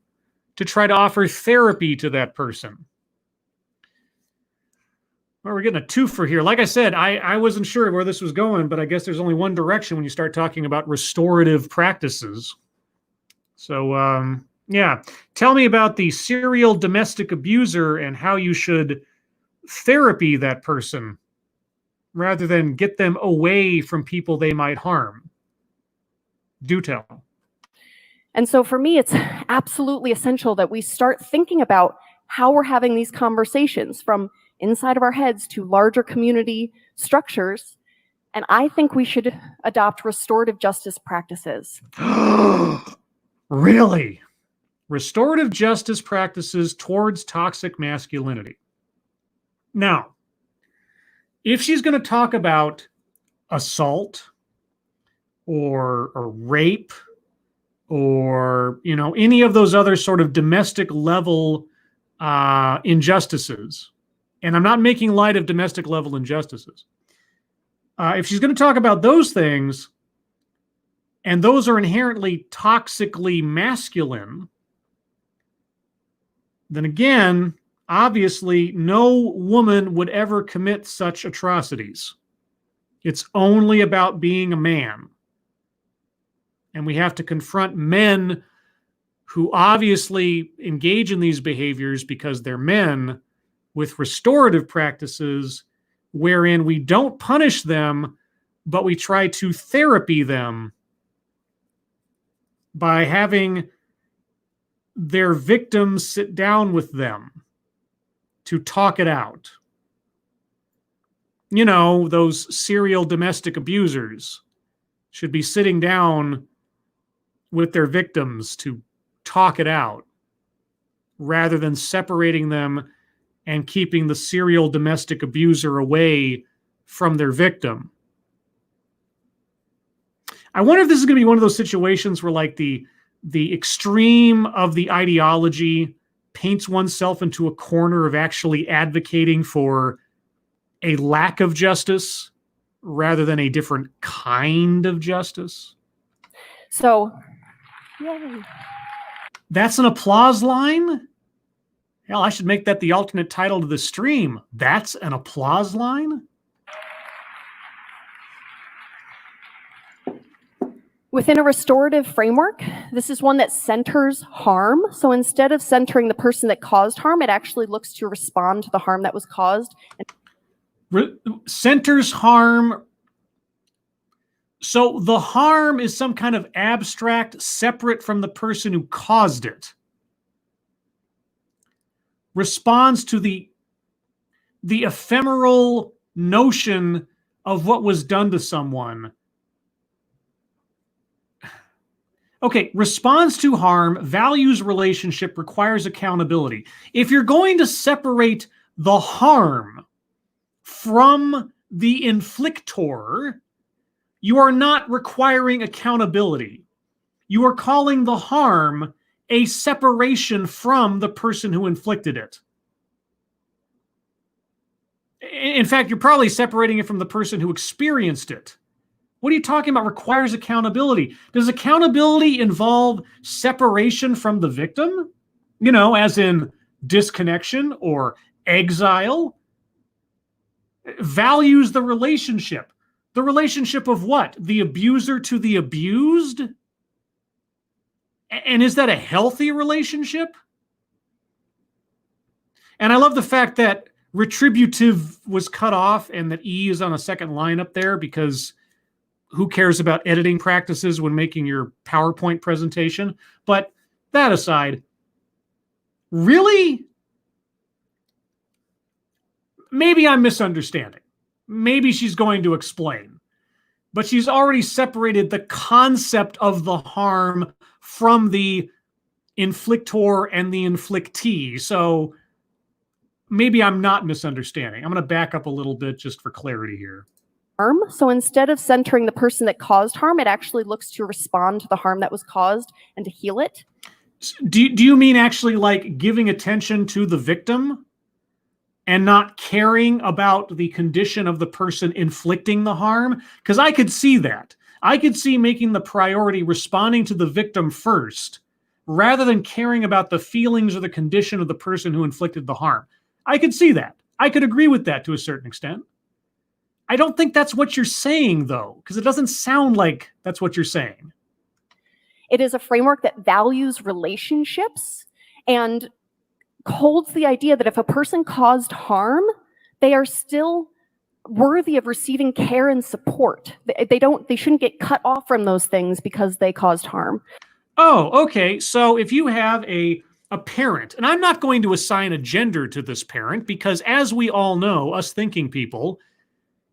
to try to offer therapy to that person. Well, we're getting a twofer here. Like I said, I wasn't sure where this was going, but I guess there's only one direction when you start talking about restorative practices. So Yeah. Tell me about the serial domestic abuser and how you should therapy that person rather than get them away from people they might harm. Do tell. And so for me, it's absolutely essential that we start thinking about how we're having these conversations from inside of our heads to larger community structures. And I think we should adopt restorative justice practices. Really? Restorative justice practices towards toxic masculinity. Now, if she's going to talk about assault or rape or any of those other sort of domestic level injustices, and I'm not making light of domestic level injustices, if she's going to talk about those things and those are inherently toxically masculine, then again, obviously no woman would ever commit such atrocities. It's only about being a man. And we have to confront men who obviously engage in these behaviors because they're men with restorative practices wherein we don't punish them, but we try to therapy them by having their victims sit down with them to talk it out. Those serial domestic abusers should be sitting down with their victims to talk it out rather than separating them and keeping the serial domestic abuser away from their victim. I wonder if this is going to be one of those situations where like the extreme of the ideology paints oneself into a corner of actually advocating for a lack of justice rather than a different kind of justice. So, yay. That's an applause line? Hell, I should make that the alternate title to the stream. That's an applause line? Within a restorative framework, this is one that centers harm. So instead of centering the person that caused harm, it actually looks to respond to the harm that was caused. Centers harm. So the harm is some kind of abstract, separate from the person who caused it. Responds to the ephemeral notion of what was done to someone. Okay, responds to harm, values relationship, requires accountability. If you're going to separate the harm from the inflictor, you are not requiring accountability. You are calling the harm a separation from the person who inflicted it. In fact, you're probably separating it from the person who experienced it. What are you talking about? Requires accountability. Does accountability involve separation from the victim? As in disconnection or exile? Values the relationship. The relationship of what? The abuser to the abused? And is that a healthy relationship? And I love the fact that retributive was cut off and that E is on a second line up there because who cares about editing practices when making your PowerPoint presentation? But that aside, really? Maybe I'm misunderstanding. Maybe she's going to explain. But she's already separated the concept of the harm from the inflictor and the inflictee. So maybe I'm not misunderstanding. I'm going to back up a little bit just for clarity here. Harm. So instead of centering the person that caused harm, it actually looks to respond to the harm that was caused and to heal it. Do you mean actually like giving attention to the victim and not caring about the condition of the person inflicting the harm? Because I could see that. I could see making the priority responding to the victim first rather than caring about the feelings or the condition of the person who inflicted the harm. I could see that. I could agree with that to a certain extent. I don't think that's what you're saying, though, because it doesn't sound like that's what you're saying. It is a framework that values relationships and holds the idea that if a person caused harm, they are still worthy of receiving care and support. They shouldn't get cut off from those things because they caused harm. Oh, okay. So if you have a parent, and I'm not going to assign a gender to this parent because, as we all know, us thinking people,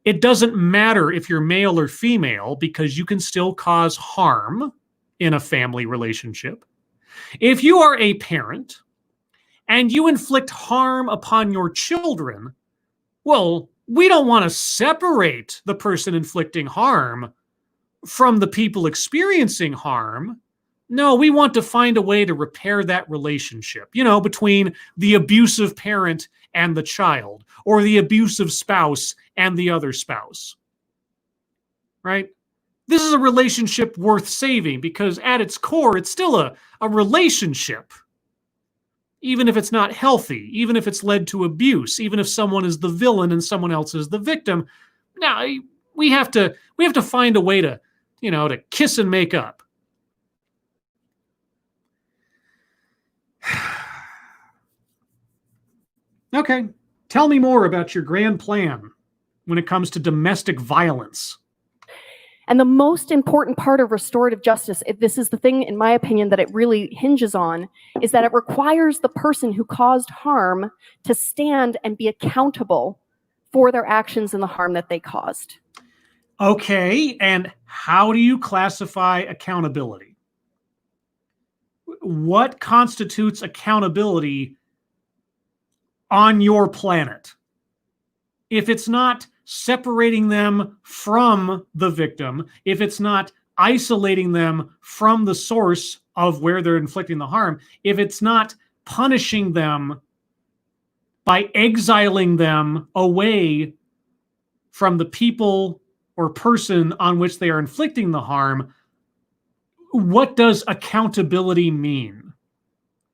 it doesn't matter if you're male or female because you can still cause harm in a family relationship. If you are a parent and you inflict harm upon your children, well, we don't want to separate the person inflicting harm from the people experiencing harm. No, we want to find a way to repair that relationship, between the abusive parent and the child, or the abusive spouse and the other spouse. Right? This is a relationship worth saving because at its core, it's still a relationship. Even if it's not healthy, even if it's led to abuse, even if someone is the villain and someone else is the victim. Now, we have to find a way to, to kiss and make up. Okay, tell me more about your grand plan when it comes to domestic violence. And the most important part of restorative justice, this is the thing, in my opinion, that it really hinges on, is that it requires the person who caused harm to stand and be accountable for their actions and the harm that they caused. Okay, and how do you classify accountability? What constitutes accountability on your planet? If it's not separating them from the victim, if it's not isolating them from the source of where they're inflicting the harm, if it's not punishing them by exiling them away from the people or person on which they are inflicting the harm, what does accountability mean?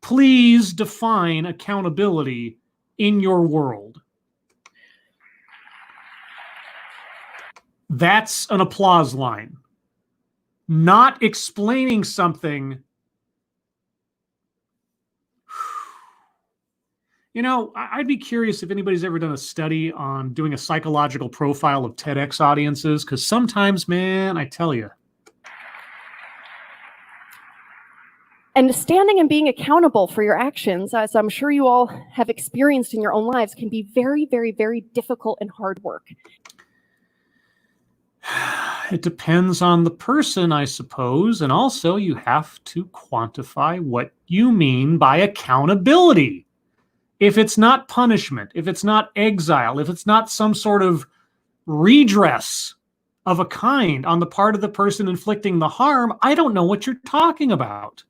Please define accountability in your world. That's an applause line. Not explaining something. I'd be curious if anybody's ever done a study on doing a psychological profile of TEDx audiences, because sometimes, man, I tell you. And standing and being accountable for your actions, as I'm sure you all have experienced in your own lives, can be very, very, very difficult and hard work. It depends on the person, I suppose. And also you have to quantify what you mean by accountability. If it's not punishment, if it's not exile, if it's not some sort of redress of a kind on the part of the person inflicting the harm, I don't know what you're talking about.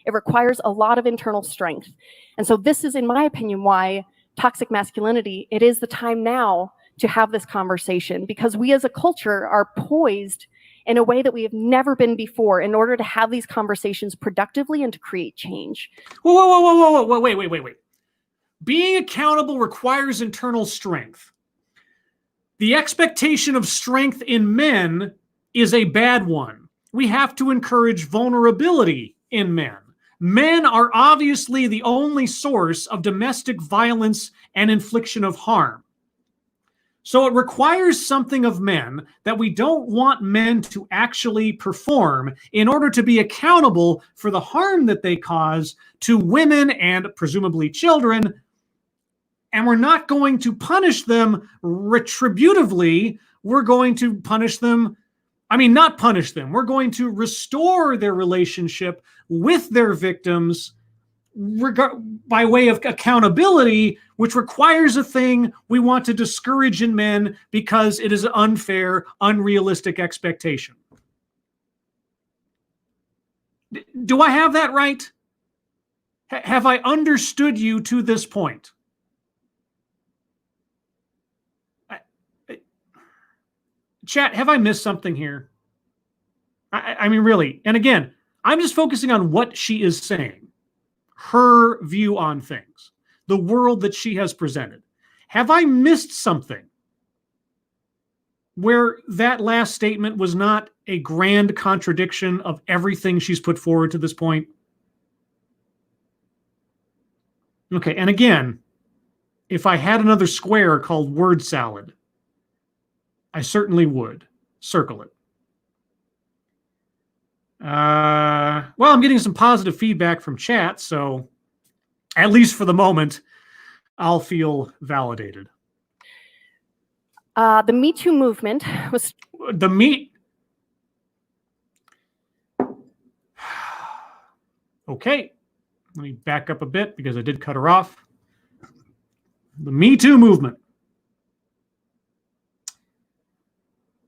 It requires a lot of internal strength. And so this is, in my opinion, why toxic masculinity, it is the time now to have this conversation, because we as a culture are poised in a way that we have never been before in order to have these conversations productively and to create change. Whoa, wait. Being accountable requires internal strength. The expectation of strength in men is a bad one. We have to encourage vulnerability in men. Men are obviously the only source of domestic violence and infliction of harm. So it requires something of men that we don't want men to actually perform in order to be accountable for the harm that they cause to women and presumably children. And we're not going to punish them retributively. We're going to punish them. Not punish them. We're going to restore their relationship with their victims by way of accountability, which requires a thing we want to discourage in men because it is an unfair, unrealistic expectation. Do I have that right? Have I understood you to this point? Chat, have I missed something here? Really. And again, I'm just focusing on what she is saying. Her view on things, the world that she has presented. Have I missed something? where that last statement was not a grand contradiction of everything she's put forward to this point? Okay, and again, if I had another square called word salad, I certainly would circle it. Well, I'm getting some positive feedback from chat, so at least for the moment, I'll feel validated. The Me Too movement was... The Me... Okay, let me back up a bit because I did cut her off. The Me Too movement.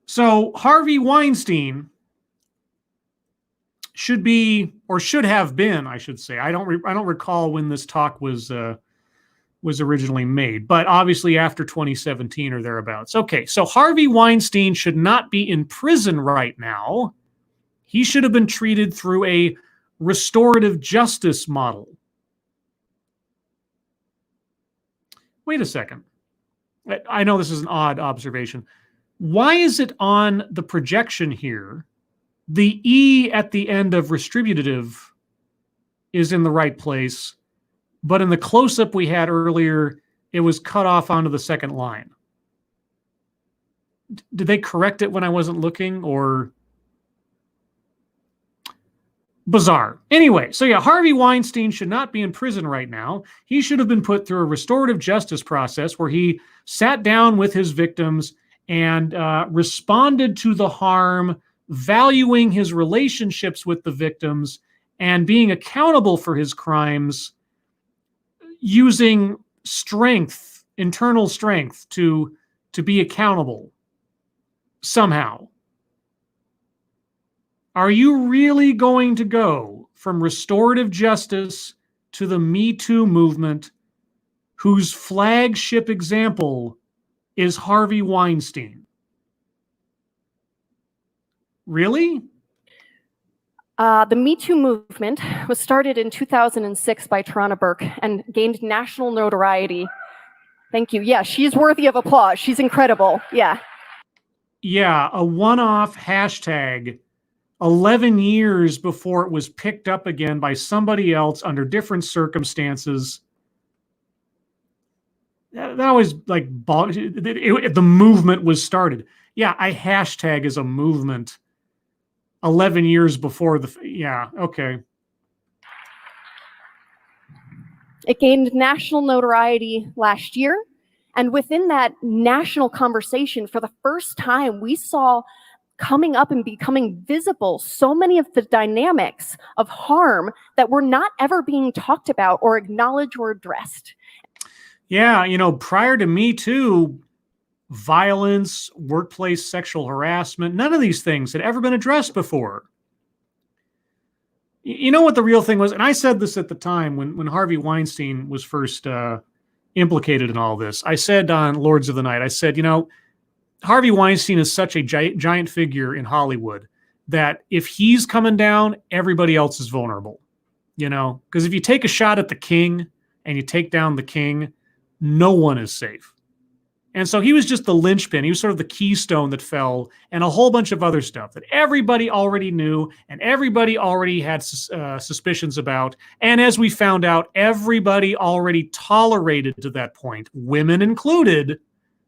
So Harvey Weinstein should be, or should have been, I should say. I don't recall when this talk was originally made, but obviously after 2017 or thereabouts. Okay, so Harvey Weinstein should not be in prison right now. He should have been treated through a restorative justice model. Wait a second. I know this is an odd observation. Why is it on the projection here, the E at the end of retributive is in the right place, but in the close-up we had earlier, it was cut off onto the second line? Did they correct it when I wasn't looking, or... Bizarre. Anyway, so yeah, Harvey Weinstein should not be in prison right now. He should have been put through a restorative justice process where he sat down with his victims and responded to the harm, valuing his relationships with the victims and being accountable for his crimes, using strength, internal strength to be accountable somehow. Are you really going to go from restorative justice to the Me Too movement, whose flagship example is Harvey Weinstein? Really? The Me Too movement was started in 2006 by Tarana Burke and gained national notoriety. Thank you. Yeah, she's worthy of applause. She's incredible. Yeah. Yeah, a one-off hashtag 11 years before it was picked up again by somebody else under different circumstances. That was like, the movement was started. Yeah, I hashtag as a movement 11 years before the, yeah, okay. It gained national notoriety last year. And within that national conversation, for the first time, we saw coming up and becoming visible so many of the dynamics of harm that were not ever being talked about or acknowledged or addressed. Yeah, you know, prior to Me Too, violence, workplace sexual harassment, none of these things had ever been addressed before. You know what the real thing was? And I said this at the time when Harvey Weinstein was first implicated in all this. I said on Lords of the Night, I said, you know, Harvey Weinstein is such a giant figure in Hollywood that if he's coming down, everybody else is vulnerable, you know? Because if you take a shot at the king and you take down the king, no one is safe. And so he was just the linchpin. He was sort of the keystone that fell, and a whole bunch of other stuff that everybody already knew and everybody already had suspicions about. And as we found out, everybody already tolerated to that point, women included,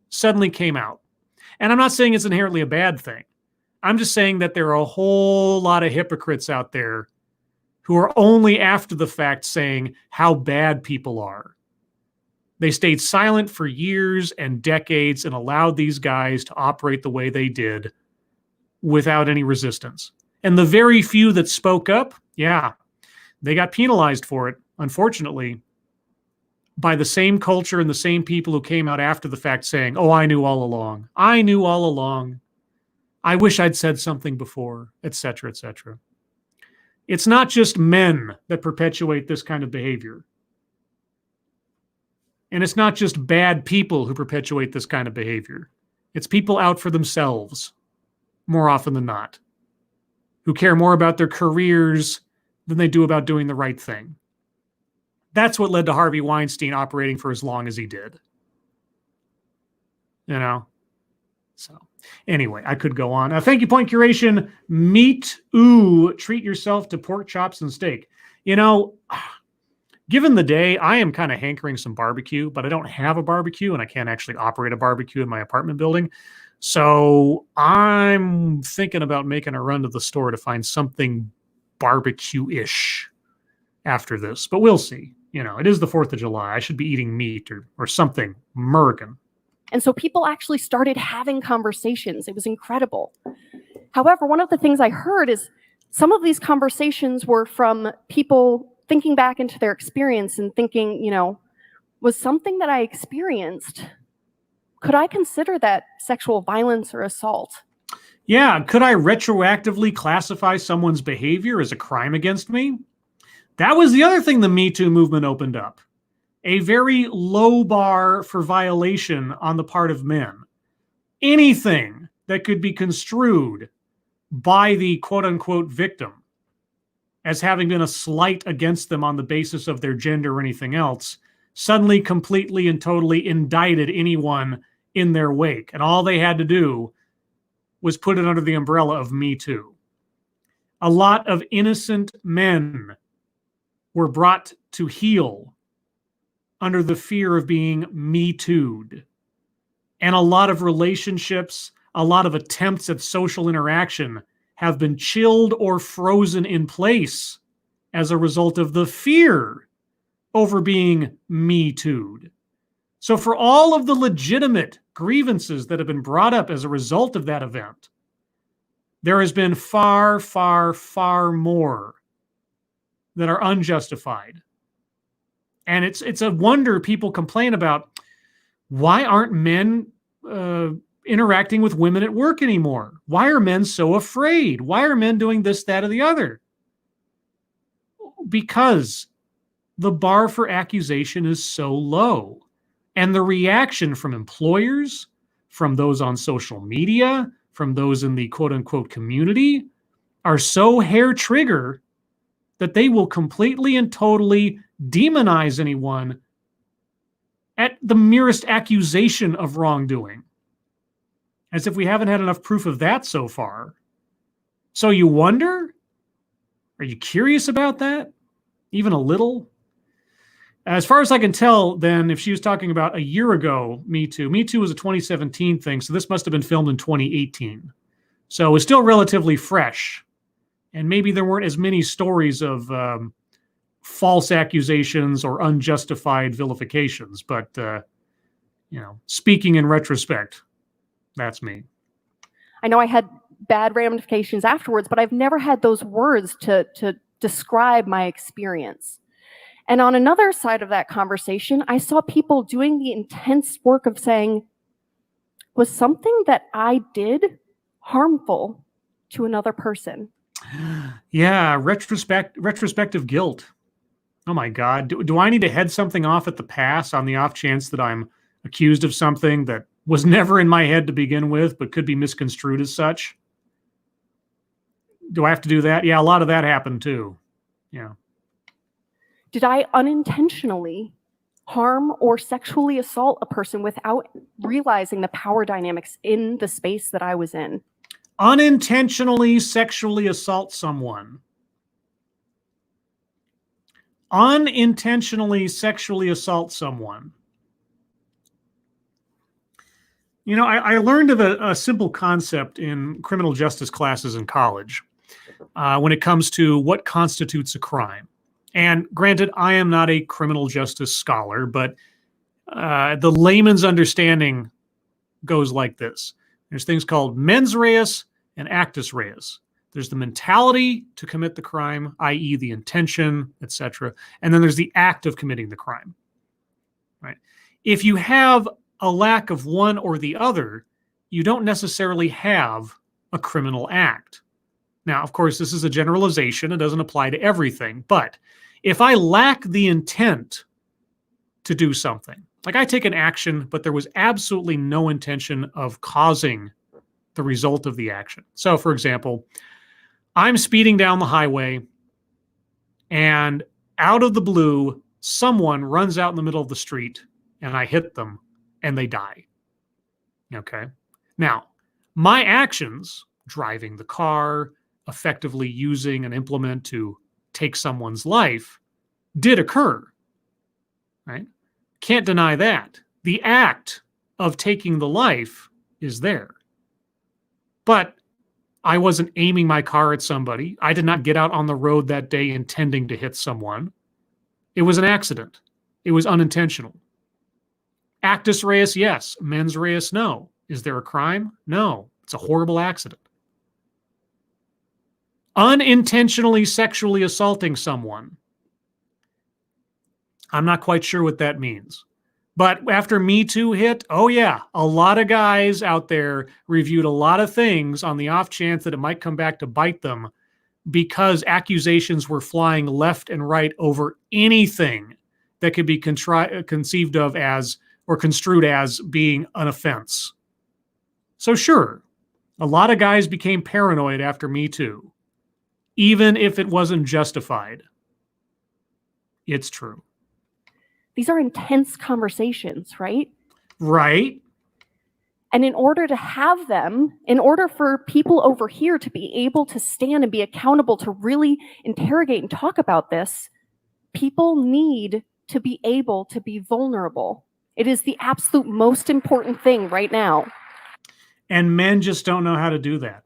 suddenly came out. And I'm not saying it's inherently a bad thing. I'm just saying that there are a whole lot of hypocrites out there who are only after the fact saying how bad people are. They stayed silent for years and decades and allowed these guys to operate the way they did without any resistance. And the very few that spoke up, yeah, they got penalized for it, unfortunately, by the same culture and the same people who came out after the fact saying, oh, I knew all along. I knew all along. I wish I'd said something before, etc., etc. It's not just men that perpetuate this kind of behavior. And it's not just bad people who perpetuate this kind of behavior. It's people out for themselves, more often than not, who care more about their careers than they do about doing the right thing. That's what led to Harvey Weinstein operating for as long as he did. You know? So Anyway, I could go on. Thank you, Point Curation. Meat, ooh, treat yourself to pork chops and steak. You know, given the day, I am kind of hankering some barbecue, but I don't have a barbecue and I can't actually operate a barbecue in my apartment building. So I'm thinking about making a run to the store to find something barbecue-ish after this, but we'll see. You know, it is the 4th of July. I should be eating meat or something American. And so people actually started having conversations. It was incredible. However, one of the things I heard is some of these conversations were from people thinking back into their experience and thinking, you know, was something that I experienced, could I consider that sexual violence or assault? Yeah, could I retroactively classify someone's behavior as a crime against me? That was the other thing the Me Too movement opened up. A very low bar for violation on the part of men. Anything that could be construed by the quote-unquote victim as having been a slight against them on the basis of their gender or anything else, suddenly completely and totally indicted anyone in their wake. And all they had to do was put it under the umbrella of Me Too. A lot of innocent men were brought to heel under the fear of being Me Too'd. And a lot of relationships, a lot of attempts at social interaction have been chilled or frozen in place as a result of the fear over being Me Too'd. So for all of the legitimate grievances that have been brought up as a result of that event, there has been far, far, far more that are unjustified. And it's a wonder people complain about, why aren't men interacting with women at work anymore? Why are men so afraid? Why are men doing this, that, or the other? Because the bar for accusation is so low. And the reaction from employers, from those on social media, from those in the quote-unquote community, are so hair-trigger that they will completely and totally demonize anyone at the merest accusation of wrongdoing. As if we haven't had enough proof of that so far. So you wonder? Are you curious about that? Even a little? As far as I can tell, then, if she was talking about a year ago, Me Too was a 2017 thing, so this must have been filmed in 2018. So it was still relatively fresh. And maybe there weren't as many stories of false accusations or unjustified vilifications. But, you know, speaking in retrospect, that's me. I know I had bad ramifications afterwards, but I've never had those words to describe my experience. And on another side of that conversation, I saw people doing the intense work of saying, was something that I did harmful to another person? Yeah, retrospective guilt. Oh my God. Do I need to head something off at the pass on the off chance that I'm accused of something that was never in my head to begin with, but could be misconstrued as such? Do I have to do that? Yeah, a lot of that happened too. Yeah. Did I unintentionally harm or sexually assault a person without realizing the power dynamics in the space that I was in? Unintentionally sexually assault someone. Unintentionally sexually assault someone. You know, I learned of a simple concept in criminal justice classes in college when it comes to what constitutes a crime. And granted, I am not a criminal justice scholar, but the layman's understanding goes like this. There's things called mens reis and actus reis. There's the mentality to commit the crime, i.e. the intention, etc. And then there's the act of committing the crime. Right? If you have a lack of one or the other, you don't necessarily have a criminal act. Now, of course, this is a generalization. It doesn't apply to everything. But if I lack the intent to do something, like I take an action, but there was absolutely no intention of causing the result of the action. So, for example, I'm speeding down the highway and out of the blue, someone runs out in the middle of the street and I hit them and they die. Okay. Now, My actions, driving the car, effectively using an implement to take someone's life, did occur, right? Can't deny that. The act of taking the life is there. But I wasn't aiming my car at somebody. I did not get out on the road that day intending to hit someone. It was an accident. It was unintentional. Actus reus, yes. Mens reus, no. Is there a crime? No. It's a horrible accident. Unintentionally sexually assaulting someone. I'm not quite sure what that means. But after Me Too hit, oh yeah, a lot of guys out there reviewed a lot of things on the off chance that it might come back to bite them because accusations were flying left and right over anything that could be conceived of as or construed as being an offense. So sure, a lot of guys became paranoid after Me Too, even if it wasn't justified. It's true. These are intense conversations, right? Right. And in order to have them, in order for people over here to be able to stand and be accountable to really interrogate and talk about this, people need to be able to be vulnerable. It is the absolute most important thing right now. And men just don't know how to do that.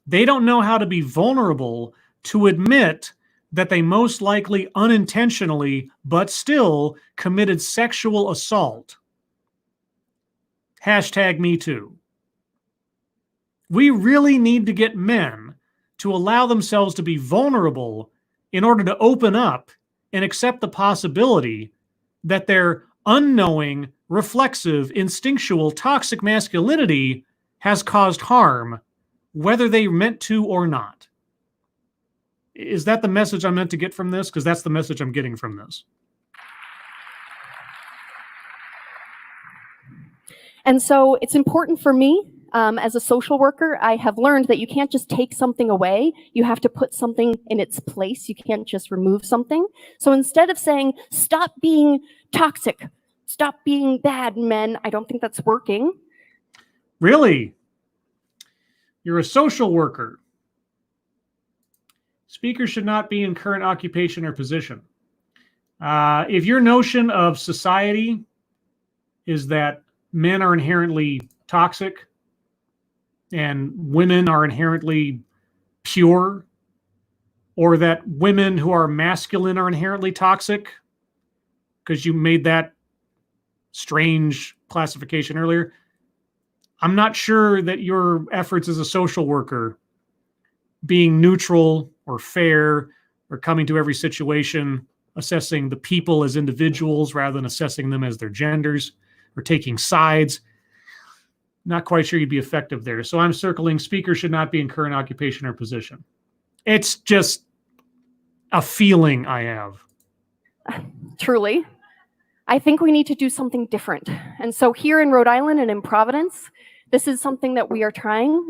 They don't know how to be vulnerable to admit that they most likely unintentionally, but still committed sexual assault. Hashtag Me Too. We really need to get men to allow themselves to be vulnerable in order to open up and accept the possibility that their unknowing, reflexive, instinctual, toxic masculinity has caused harm, whether they meant to or not. Is that the message I'm meant to get from this? Because that's the message I'm getting from this. And so it's important for me, as a social worker, I have learned that you can't just take something away. You have to put something in its place. You can't just remove something. So instead of saying, stop being toxic, stop being bad, men, I don't think that's working. Really? You're a social worker. Speakers should not be in current occupation or position. If your notion of society is that men are inherently toxic and women are inherently pure, or that women who are masculine are inherently toxic, because you made that strange classification earlier, I'm not sure that your efforts as a social worker, being neutral or fair or coming to every situation, assessing the people as individuals rather than assessing them as their genders or taking sides, not quite sure you'd be effective there. So I'm circling speakers should not be in current occupation or position. It's just a feeling I have. Truly. I think we need to do something different. And so here in Rhode Island and in Providence, this is something that we are trying.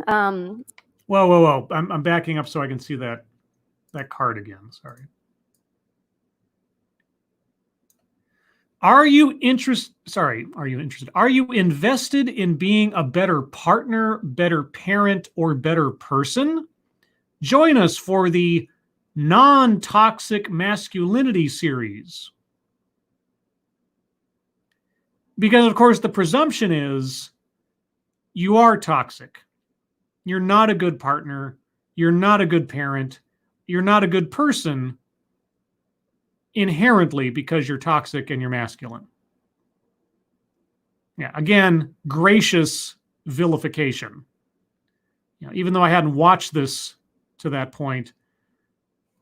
Whoa. I'm backing up so I can see that card again. Sorry. Are you interested? Are you invested in being a better partner, better parent, or better person? Join us for the non-toxic masculinity series. Because, of course, the presumption is you are toxic. You're not a good partner. You're not a good parent. You're not a good person inherently because you're toxic and you're masculine. Yeah, again, gracious vilification. You know, even though I hadn't watched this to that point,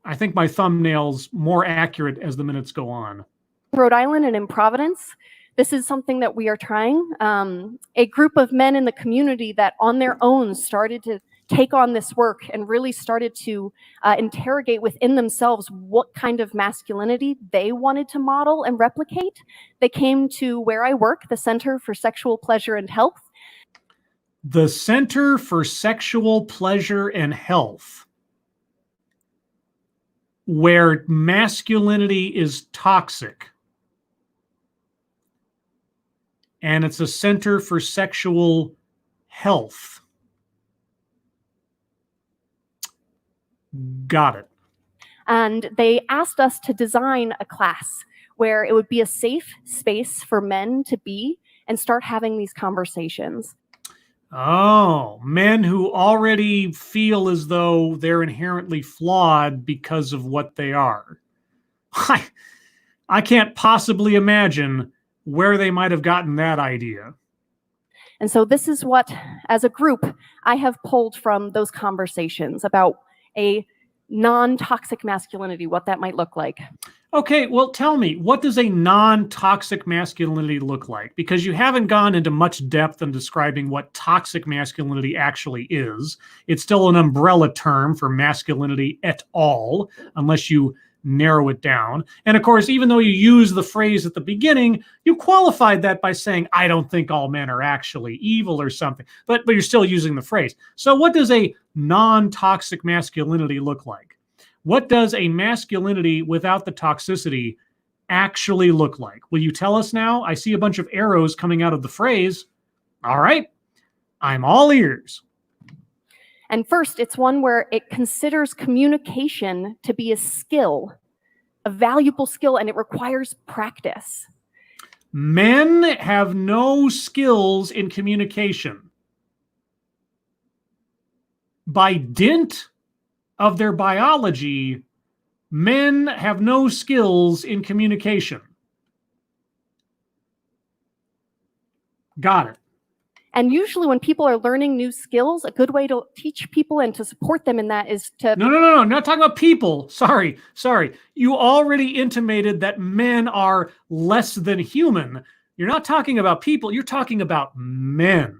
I think my thumbnail's more accurate as the minutes go on. Rhode Island and in Providence, this is something that we are trying. A group of men in the community that on their own started to take on this work and really started to interrogate within themselves what kind of masculinity they wanted to model and replicate. They came to where I work, the Center for Sexual Pleasure and Health. The Center for Sexual Pleasure and Health, where masculinity is toxic. And it's a center for sexual health. Got it. And they asked us to design a class where it would be a safe space for men to be and start having these conversations. Oh, men who already feel as though they're inherently flawed because of what they are. I can't possibly imagine where they might have gotten that idea. And so this is what, as a group, I have pulled from those conversations about a non-toxic masculinity, what that might look like. Okay, well, tell me, what does a non-toxic masculinity look like? Because you haven't gone into much depth in describing what toxic masculinity actually is. It's still an umbrella term for masculinity et al., unless you narrow it down. And of course, even though you use the phrase at the beginning, you qualified that by saying, I don't think all men are actually evil or something, but you're still using the phrase. So what does a non-toxic masculinity look like? What does a masculinity without the toxicity actually look like? Will you tell us now? I see a bunch of arrows coming out of the phrase. All right, I'm all ears. And first, it's one where it considers communication to be a skill, a valuable skill, and it requires practice. Men have no skills in communication. By dint of their biology, men have no skills in communication. Got it. And usually when people are learning new skills, a good way to teach people and to support them in that is to... No, not talking about people. Sorry. You already intimated that men are less than human. You're not talking about people. You're talking about men.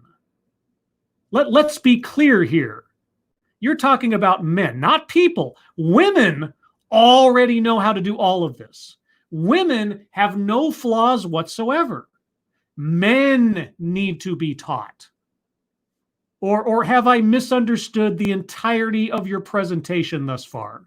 Let's be clear here. You're talking about men, not people. Women already know how to do all of this. Women have no flaws whatsoever. Men need to be taught. Or have I misunderstood the entirety of your presentation thus far?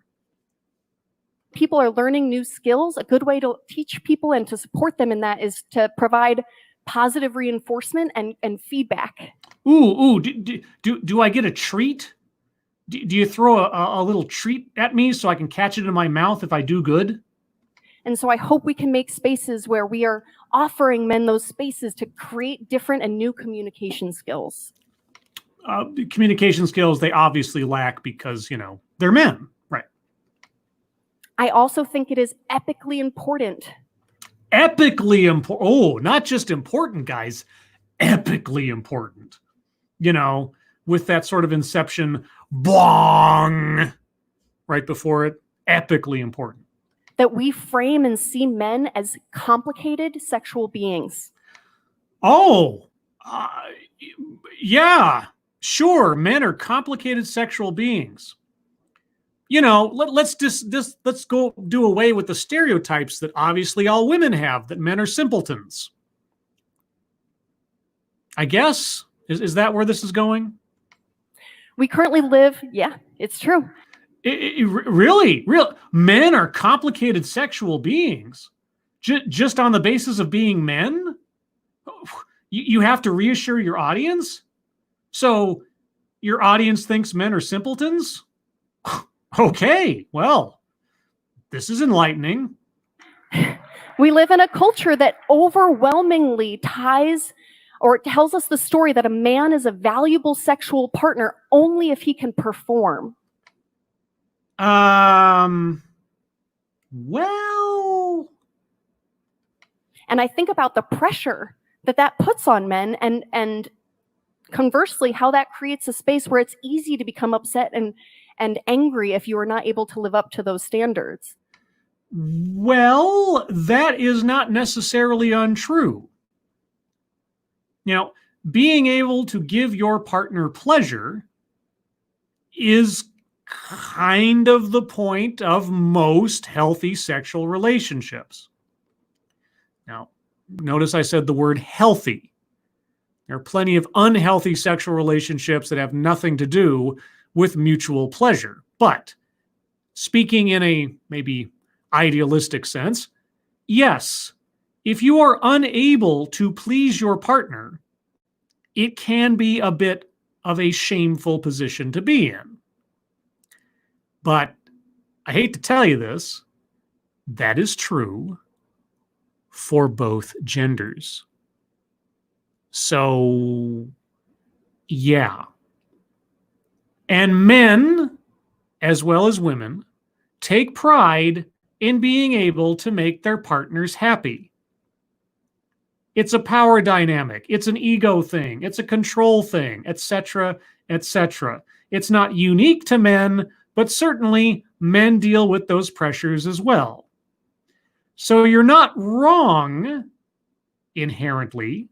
People are learning new skills. A good way to teach people and to support them in that is to provide positive reinforcement and feedback. Do I get a treat? Do you throw a little treat at me so I can catch it in my mouth if I do good? And so I hope we can make spaces where we are offering men those spaces to create different and new communication skills. Communication skills they obviously lack because, they're men, right? I also think it is epically important. Epically important. Oh, not just important, guys. Epically important. With that sort of inception, bong, right before it. Epically important. That we frame and see men as complicated sexual beings. Oh, yeah, sure. Men are complicated sexual beings. Let's go do away with the stereotypes that obviously all women have, that men are simpletons. I guess. Is that where this is going? We currently live, yeah, it's true. Really? Men are complicated sexual beings just on the basis of being men? You have to reassure your audience? So your audience thinks men are simpletons? Okay, well, this is enlightening. We live in a culture that overwhelmingly ties or tells us the story that a man is a valuable sexual partner only if he can perform. Well. And I think about the pressure that puts on men and conversely, how that creates a space where it's easy to become upset and angry if you are not able to live up to those standards. Well, that is not necessarily untrue. Being able to give your partner pleasure is kind of the point of most healthy sexual relationships. Now, notice I said the word healthy. There are plenty of unhealthy sexual relationships that have nothing to do with mutual pleasure. But speaking in a maybe idealistic sense, yes, if you are unable to please your partner, it can be a bit of a shameful position to be in. But I hate to tell you this, that is true for both genders. So, yeah. And men, as well as women, take pride in being able to make their partners happy. It's a power dynamic. It's an ego thing. It's a control thing, etc., etc. It's not unique to men, but certainly men deal with those pressures as well. So you're not wrong inherently,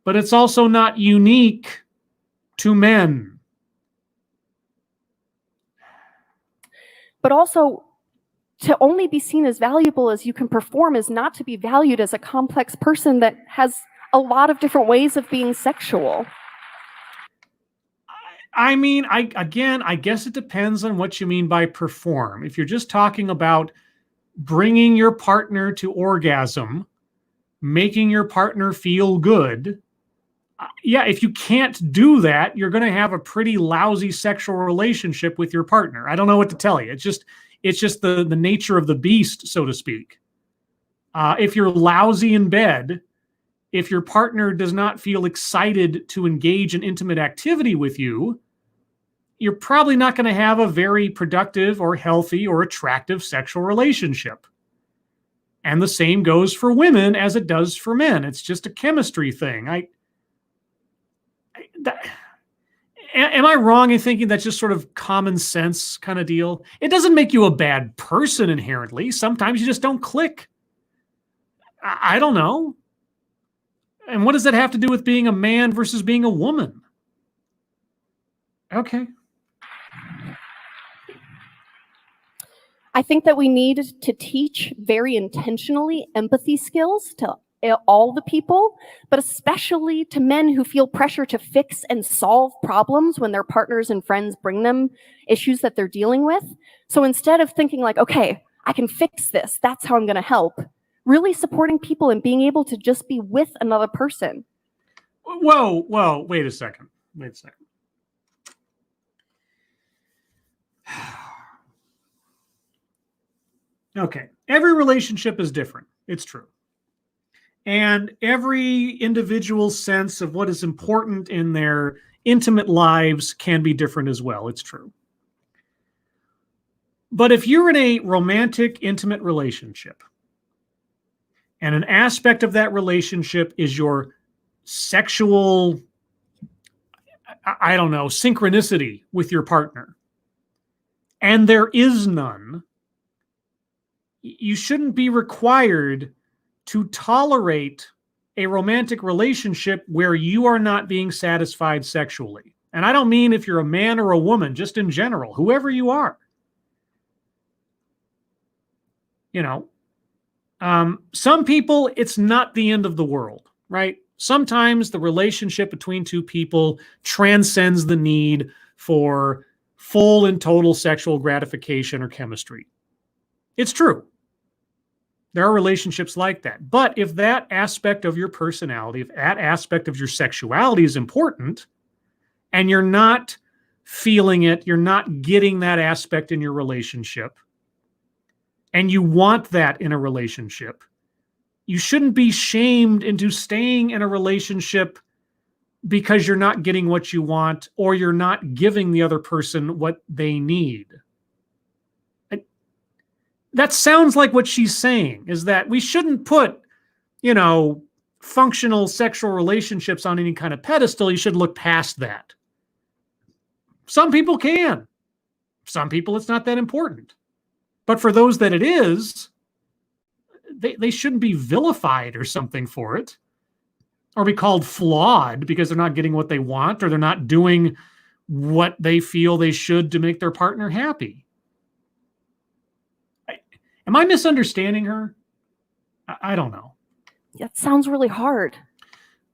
but it's also not unique to men. But also, to only be seen as valuable as you can perform is not to be valued as a complex person that has a lot of different ways of being sexual. I mean, I guess it depends on what you mean by perform. If you're just talking about bringing your partner to orgasm, making your partner feel good, yeah, if you can't do that, you're going to have a pretty lousy sexual relationship with your partner. I don't know what to tell you. It's just the nature of the beast, so to speak. If you're lousy in bed, if your partner does not feel excited to engage in intimate activity with you, you're probably not going to have a very productive or healthy or attractive sexual relationship. And the same goes for women as it does for men. It's just a chemistry thing. Am I wrong in thinking that's just sort of common sense kind of deal? It doesn't make you a bad person inherently. Sometimes you just don't click. I don't know. And what does that have to do with being a man versus being a woman? Okay. I think that we need to teach very intentionally empathy skills to all the people, but especially to men who feel pressure to fix and solve problems when their partners and friends bring them issues that they're dealing with. So instead of thinking like, okay, I can fix this, that's how I'm going to help, really supporting people and being able to just be with another person. Whoa, wait a second. Okay, every relationship is different. It's true. And every individual's sense of what is important in their intimate lives can be different as well. It's true. But if you're in a romantic, intimate relationship, and an aspect of that relationship is your sexual, I don't know, synchronicity with your partner, and there is none, you shouldn't be required to tolerate a romantic relationship where you are not being satisfied sexually. And I don't mean if you're a man or a woman, just in general, whoever you are. You know, some people, it's not the end of the world, right? Sometimes the relationship between two people transcends the need for full and total sexual gratification or chemistry. It's true. There are relationships like that. But if that aspect of your personality, if that aspect of your sexuality is important, and you're not feeling it, you're not getting that aspect in your relationship, and you want that in a relationship, you shouldn't be shamed into staying in a relationship because you're not getting what you want or you're not giving the other person what they need. That sounds like what she's saying, is that we shouldn't put, you know, functional sexual relationships on any kind of pedestal. You should look past that. Some people can. Some people, it's not that important. But for those that it is, they shouldn't be vilified or something for it, or be called flawed because they're not getting what they want or they're not doing what they feel they should to make their partner happy. Am I misunderstanding her? I don't know. That sounds really hard.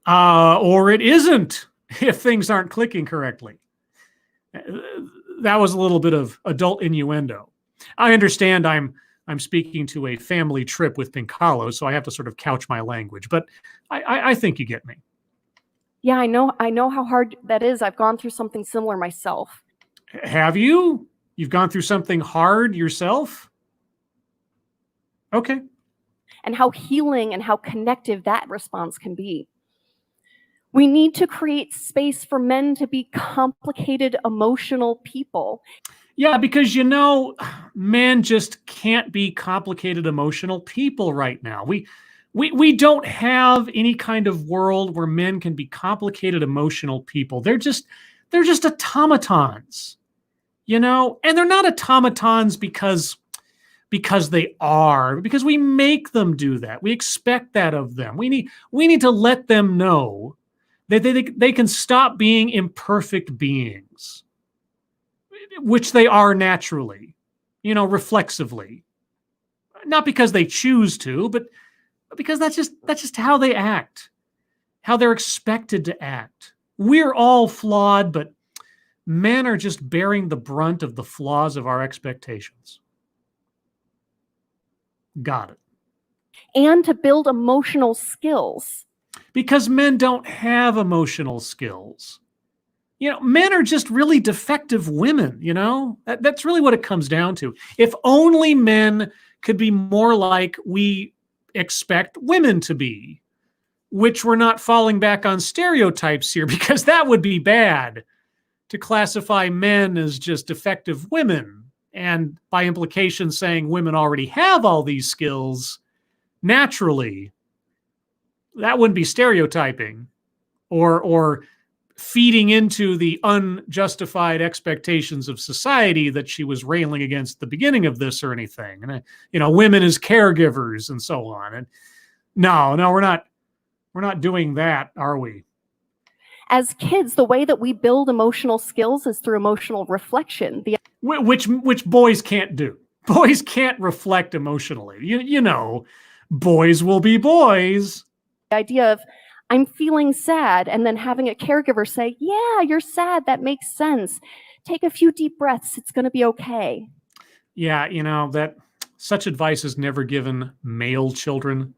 Or it isn't, if things aren't clicking correctly. That was a little bit of adult innuendo. I understand I'm speaking to a family trip with Pinkalo, so I have to sort of couch my language, but I think you get me. Yeah, I know how hard that is. I've gone through something similar myself. Have you? You've gone through something hard yourself? Okay. And how healing and how connective that response can be. We need to create space for men to be complicated, emotional people. Yeah, because men just can't be complicated, emotional people right now. We don't have any kind of world where men can be complicated, emotional people. They're just automatons, and they're not automatons because they are, because we make them do that. We expect that of them. We need to let them know that they can stop being imperfect beings, which they are naturally, reflexively. Not because they choose to, but because that's just how they act, how they're expected to act. We're all flawed, but men are just bearing the brunt of the flaws of our expectations. Got it. And to build emotional skills. Because men don't have emotional skills. Men are just really defective women, That's really what it comes down to. If only men could be more like we expect women to be, which we're not falling back on stereotypes here, because that would be bad to classify men as just defective women. And by implication, saying women already have all these skills naturally. That wouldn't be stereotyping or feeding into the unjustified expectations of society that she was railing against at the beginning of this or anything. And, women as caregivers and so on. And no, we're not doing that, are we? As kids, the way that we build emotional skills is through emotional reflection. Which boys can't do. Boys can't reflect emotionally. Boys will be boys. The idea of, I'm feeling sad, and then having a caregiver say, yeah, you're sad, that makes sense. Take a few deep breaths, it's going to be okay. Yeah, that such advice is never given male children.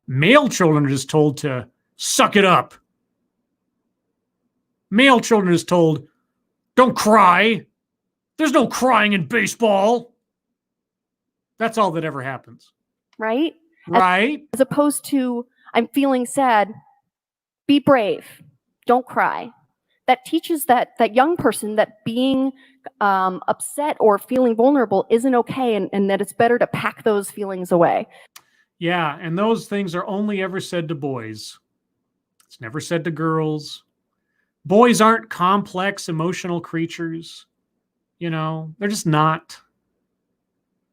Male children are just told to suck it up. Male children is told, don't cry. There's no crying in baseball. That's all that ever happens. Right? Right? As opposed to, I'm feeling sad, be brave, don't cry. That teaches that young person that being upset or feeling vulnerable isn't okay, and that it's better to pack those feelings away. Yeah, and those things are only ever said to boys. It's never said to girls. Boys aren't complex, emotional creatures. They're just not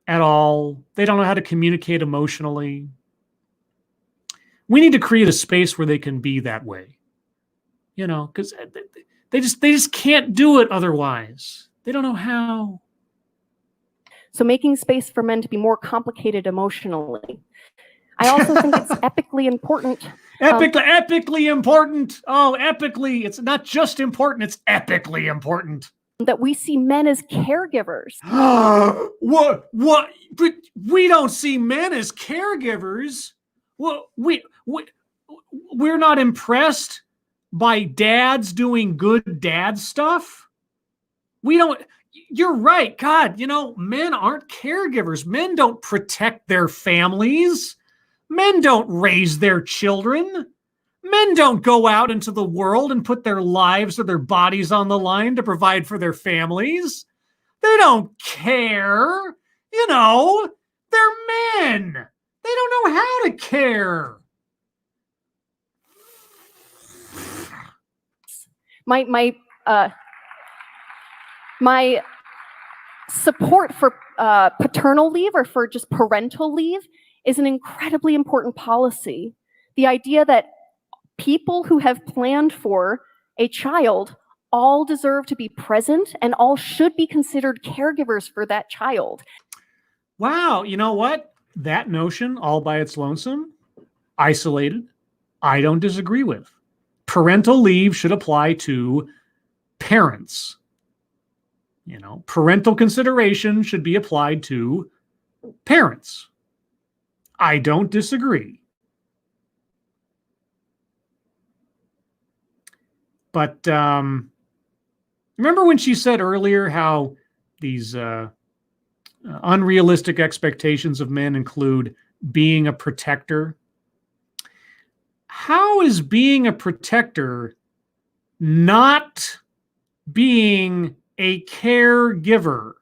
at all. They don't know how to communicate emotionally. We need to create a space where they can be that way. Because they just can't do it otherwise. They don't know how. So making space for men to be more complicated emotionally. I also think it's epically important. Epically important. Oh, epically. It's not just important, it's epically important. That we see men as caregivers. What? But we don't see men as caregivers. Well, we're not impressed by dads doing good dad stuff. We don't. You're right. God, men aren't caregivers. Men don't protect their families. Men don't raise their children. Men don't go out into the world and put their lives or their bodies on the line to provide for their families. They don't care. They're men. They don't know how to care. My support for paternal leave or for just parental leave is an incredibly important policy. The idea that people who have planned for a child all deserve to be present and all should be considered caregivers for that child. Wow, you know what? That notion, all by its lonesome, isolated, I don't disagree with. Parental leave should apply to parents. Parental consideration should be applied to parents. I don't disagree. But remember when she said earlier how these unrealistic expectations of men include being a protector. How is being a protector not being a caregiver?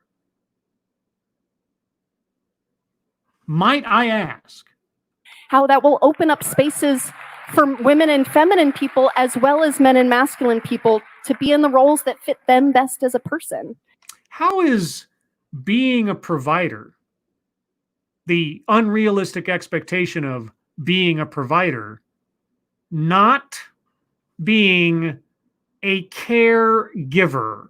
Might I ask? How that will open up spaces for women and feminine people as well as men and masculine people to be in the roles that fit them best as a person. How is being a provider, the unrealistic expectation of being a provider, not being a caregiver?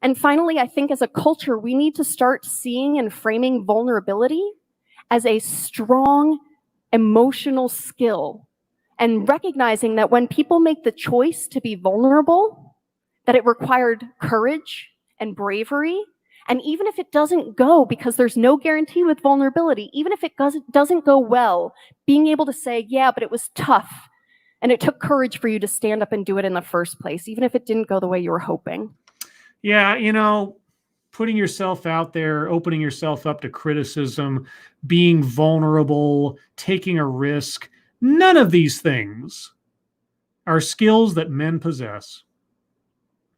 And finally, I think as a culture, we need to start seeing and framing vulnerability as a strong emotional skill, and recognizing that when people make the choice to be vulnerable, that it required courage and bravery. And even if it doesn't go, because there's no guarantee with vulnerability, even if it doesn't go well, being able to say, yeah, but it was tough, and it took courage for you to stand up and do it in the first place, even if it didn't go the way you were hoping. Yeah, you know, putting yourself out there, opening yourself up to criticism, being vulnerable, taking a risk, none of these things are skills that men possess.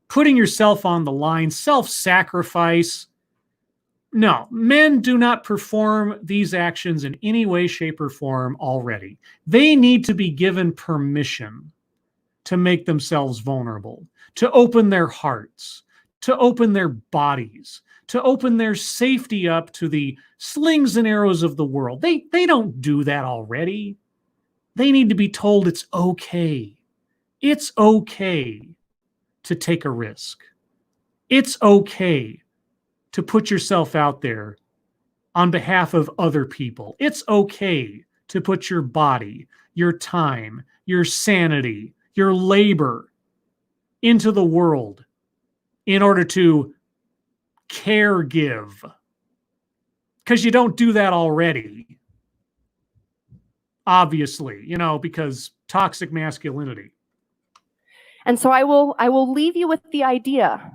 Putting yourself on the line, self-sacrifice. No, men do not perform these actions in any way, shape, or form already. They need to be given permission to make themselves vulnerable, to open their hearts, to open their bodies, to open their safety up to the slings and arrows of the world. They don't do that already. They need to be told it's okay. It's okay to take a risk. It's okay to put yourself out there on behalf of other people. It's okay to put your body, your time, your sanity, your labor into the world in order to care give. Because you don't do that already. Obviously, you know, because toxic masculinity. And so I will leave you with the idea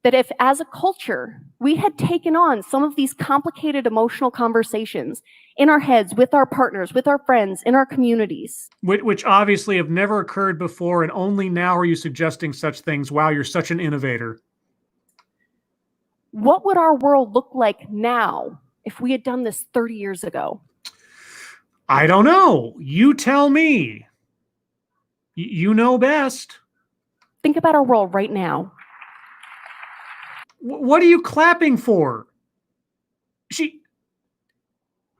that if as a culture we had taken on some of these complicated emotional conversations in our heads, with our partners, with our friends, in our communities. Which obviously have never occurred before, and only now are you suggesting such things. Wow, you're such an innovator. What would our world look like now if we had done this 30 years ago? I don't know. You tell me. You know best. Think about our world right now. What are you clapping for?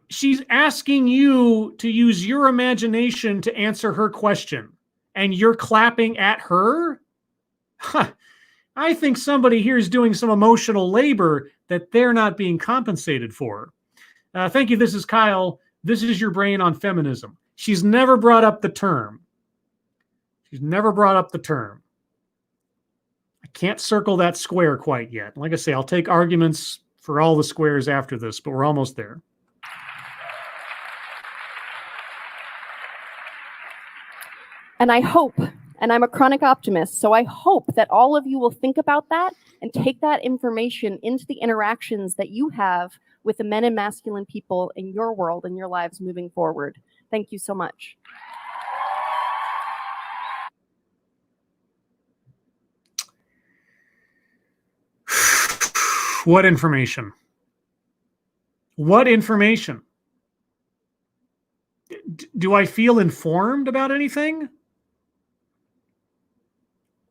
She's asking you to use your imagination to answer her question, and you're clapping at her? Huh. I think somebody here is doing some emotional labor that they're not being compensated for. Thank you. This is Kyle. This is your brain on feminism. She's never brought up the term. She's never brought up the term. I can't circle that square quite yet. Like I say, I'll take arguments for all the squares after this, but we're almost there. And I hope, and I'm a chronic optimist, so I hope that all of you will think about that and take that information into the interactions that you have with the men and masculine people in your world and your lives moving forward. Thank you so much. What information? What information? Do I feel informed about anything?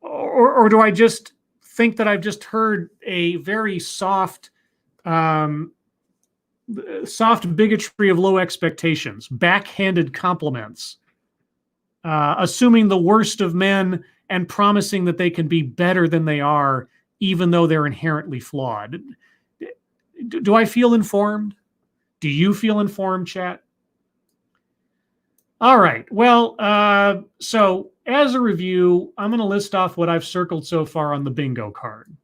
Or do I just think that I've just heard a very soft bigotry of low expectations, backhanded compliments, assuming the worst of men and promising that they can be better than they are, even though they're inherently flawed? Do I feel informed? Do you feel informed, chat? All right. Well, so as a review, I'm going to list off what I've circled so far on the bingo card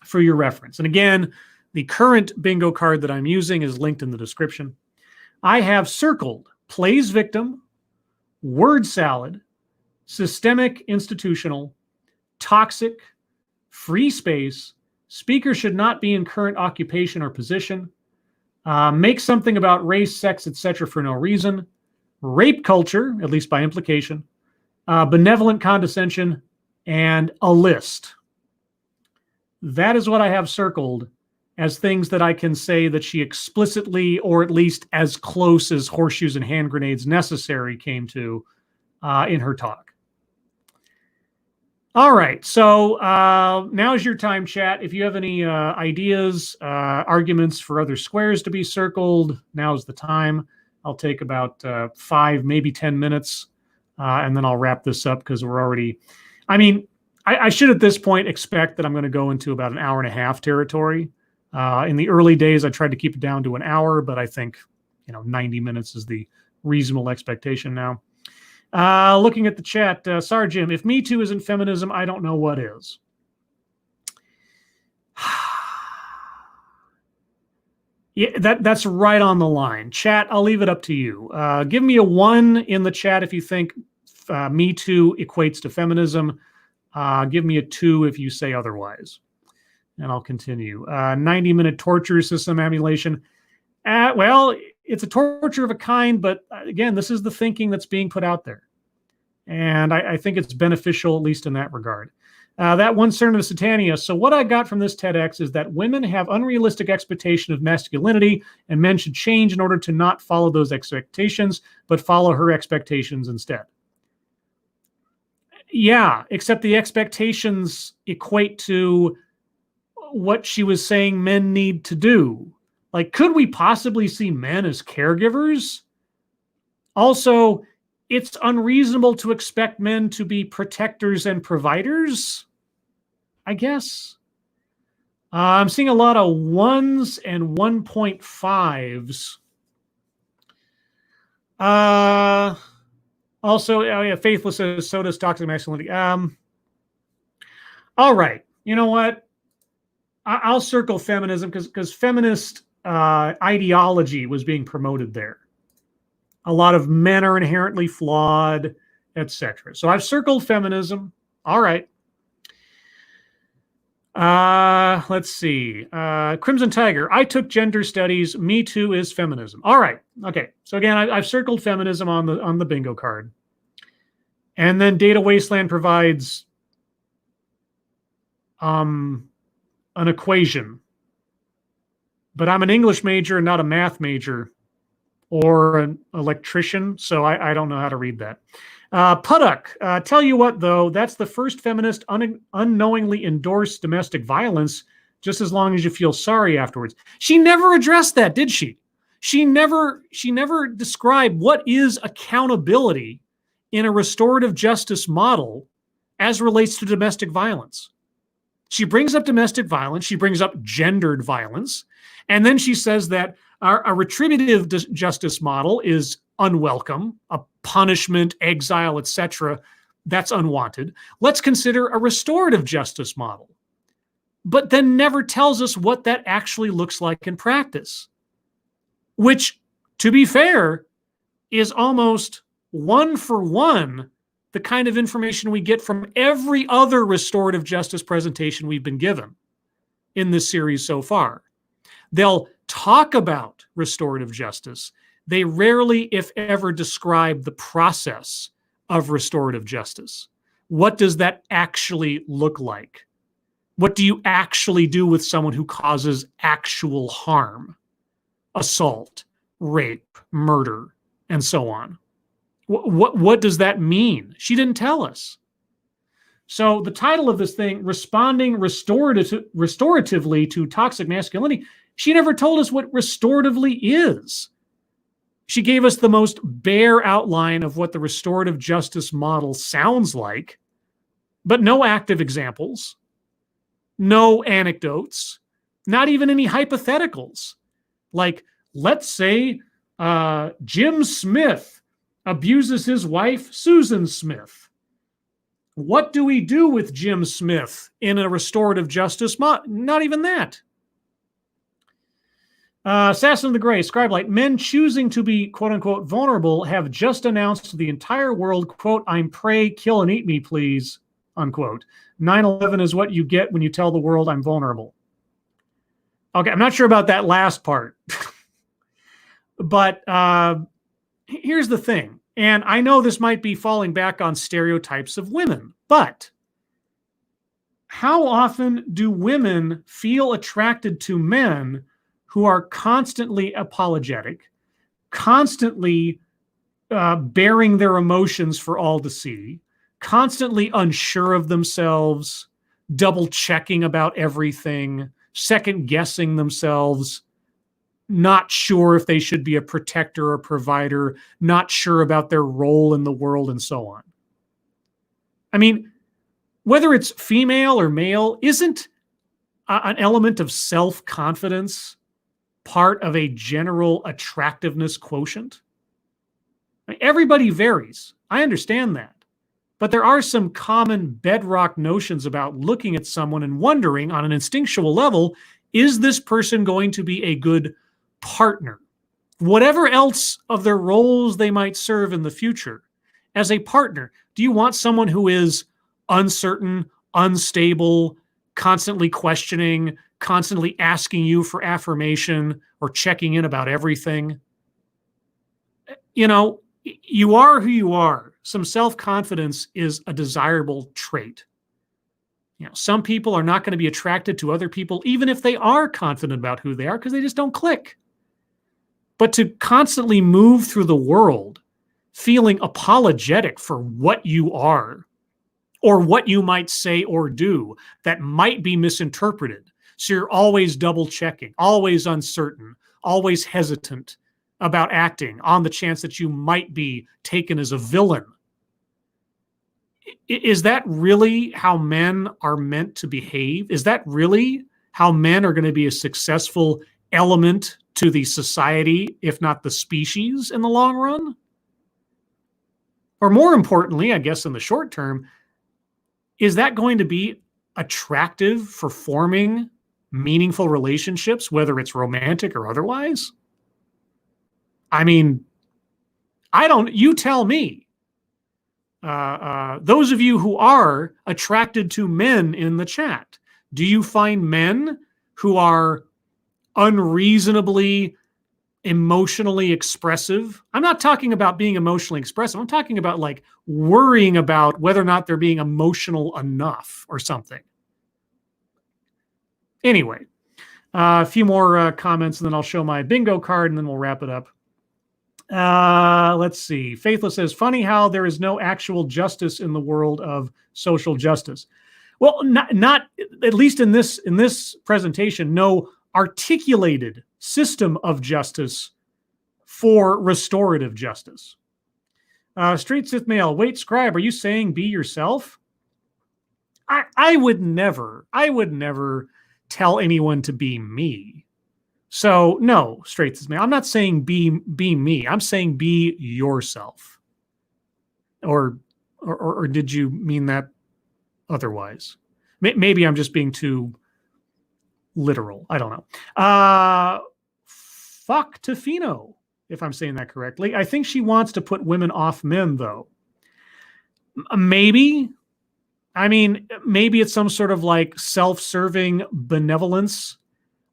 for your reference. And again, the current bingo card that I'm using is linked in the description. I have circled plays victim, word salad, systemic institutional, toxic, free space, Speaker should not be in current occupation or position. Make something about race, sex, etc. for no reason. Rape culture, at least by implication. Benevolent condescension, and a list. That is what I have circled as things that I can say that she explicitly, or at least as close as horseshoes and hand grenades necessary, came to in her talk. All right, so now's your time, chat. If you have any ideas, arguments for other squares to be circled, now's the time. I'll take about 5, maybe 10 minutes, and then I'll wrap this up because we're already, I mean, I should at this point expect that I'm going to go into about an hour and a half territory. In the early days, I tried to keep it down to an hour, but I think 90 minutes is the reasonable expectation now. Looking at the chat, sorry, Jim, if Me Too isn't feminism, I don't know what is. Yeah, that's right on the line. Chat, I'll leave it up to you. Give me a 1 in the chat if you think Me Too equates to feminism. Give me a 2 if you say otherwise. And I'll continue. 90-minute torture system emulation. Well, it's a torture of a kind, but again, this is the thinking that's being put out there. And I think it's beneficial, at least in that regard. That one sermon of Satania. So what I got from this TEDx is that women have unrealistic expectation of masculinity, and men should change in order to not follow those expectations, but follow her expectations instead. Yeah, except the expectations equate to what she was saying men need to do. Like, could we possibly see men as caregivers? Also, it's unreasonable to expect men to be protectors and providers, I guess. I'm seeing a lot of 1s and 1.5s. Also, oh yeah, Faithless says, so does toxic masculinity. All right, you know what? I'll circle feminism because feminist ideology was being promoted there. A lot of men are inherently flawed, etc. So I've circled feminism. All right. Let's see. Crimson Tiger. I took gender studies. Me Too is feminism. All right. Okay. So again, I've circled feminism on the bingo card. And then Data Wasteland provides an equation. But I'm an English major and not a math major or an electrician, so I don't know how to read that. Puddock, tell you what, though, that's the first feminist unknowingly endorsed domestic violence, just as long as you feel sorry afterwards. She never addressed that, did she? She never described what is accountability in a restorative justice model as relates to domestic violence. She brings up domestic violence, she brings up gendered violence, and then she says that a retributive justice model is unwelcome, a punishment, exile, etc. That's unwanted. Let's consider a restorative justice model. But then never tells us what that actually looks like in practice. Which, to be fair, is almost 1-for-1 the kind of information we get from every other restorative justice presentation we've been given in this series so far. They'll talk about restorative justice. They rarely, if ever, describe the process of restorative justice. What does that actually look like? What do you actually do with someone who causes actual harm? Assault, rape, murder, and so on. What does that mean? She didn't tell us. So the title of this thing, Responding Restoratively to Toxic Masculinity, she never told us what restoratively is. She gave us the most bare outline of what the restorative justice model sounds like, but no active examples, no anecdotes, not even any hypotheticals. Like, let's say Jim Smith abuses his wife, Susan Smith. What do we do with Jim Smith in a restorative justice model? Not even that. Assassin of the Gray, Scribelight, men choosing to be, quote-unquote, vulnerable have just announced to the entire world, quote, I'm prey, kill and eat me, please, unquote. 9/11 is what you get when you tell the world I'm vulnerable. Okay, I'm not sure about that last part. But here's the thing. And I know this might be falling back on stereotypes of women, but how often do women feel attracted to men who are constantly apologetic, constantly bearing their emotions for all to see, constantly unsure of themselves, double checking about everything, second guessing themselves, not sure if they should be a protector or provider, not sure about their role in the world, and so on? I mean, whether it's female or male, isn't an element of self-confidence part of a general attractiveness quotient? Everybody varies. I understand that. But there are some common bedrock notions about looking at someone and wondering on an instinctual level, is this person going to be a good partner? Whatever else of their roles they might serve in the future, as a partner, do you want someone who is uncertain, unstable, constantly questioning, constantly asking you for affirmation or checking in about everything? You know, you are who you are. Some self-confidence is a desirable trait. You know, some people are not going to be attracted to other people, even if they are confident about who they are, because they just don't click. But to constantly move through the world feeling apologetic for what you are or what you might say or do that might be misinterpreted. So you're always double checking, always uncertain, always hesitant about acting on the chance that you might be taken as a villain. Is that really how men are meant to behave? Is that really how men are going to be a successful element to the society, if not the species, in the long run? Or more importantly, I guess in the short term, is that going to be attractive for forming meaningful relationships, whether it's romantic or otherwise? I mean, you tell me. Those of you who are attracted to men in the chat, do you find men who are unreasonably emotionally expressive? I'm not talking about being emotionally expressive. I'm talking about like worrying about whether or not they're being emotional enough or something. Anyway, a few more comments and then I'll show my bingo card and then we'll wrap it up. Let's see. Faithless says, funny how there is no actual justice in the world of social justice. Well, not at least in this presentation, no articulated system of justice for restorative justice. Straight Sith Male, wait, Scribe, are you saying be yourself? I would never tell anyone to be me. So no, Straight Sith Male, I'm not saying be me. I'm saying be yourself. Or did you mean that otherwise? Maybe I'm just being too literal. I don't know. Fuck Tofino, if I'm saying that correctly. I think she wants to put women off men, though. Maybe. I mean, maybe it's some sort of like self-serving benevolence.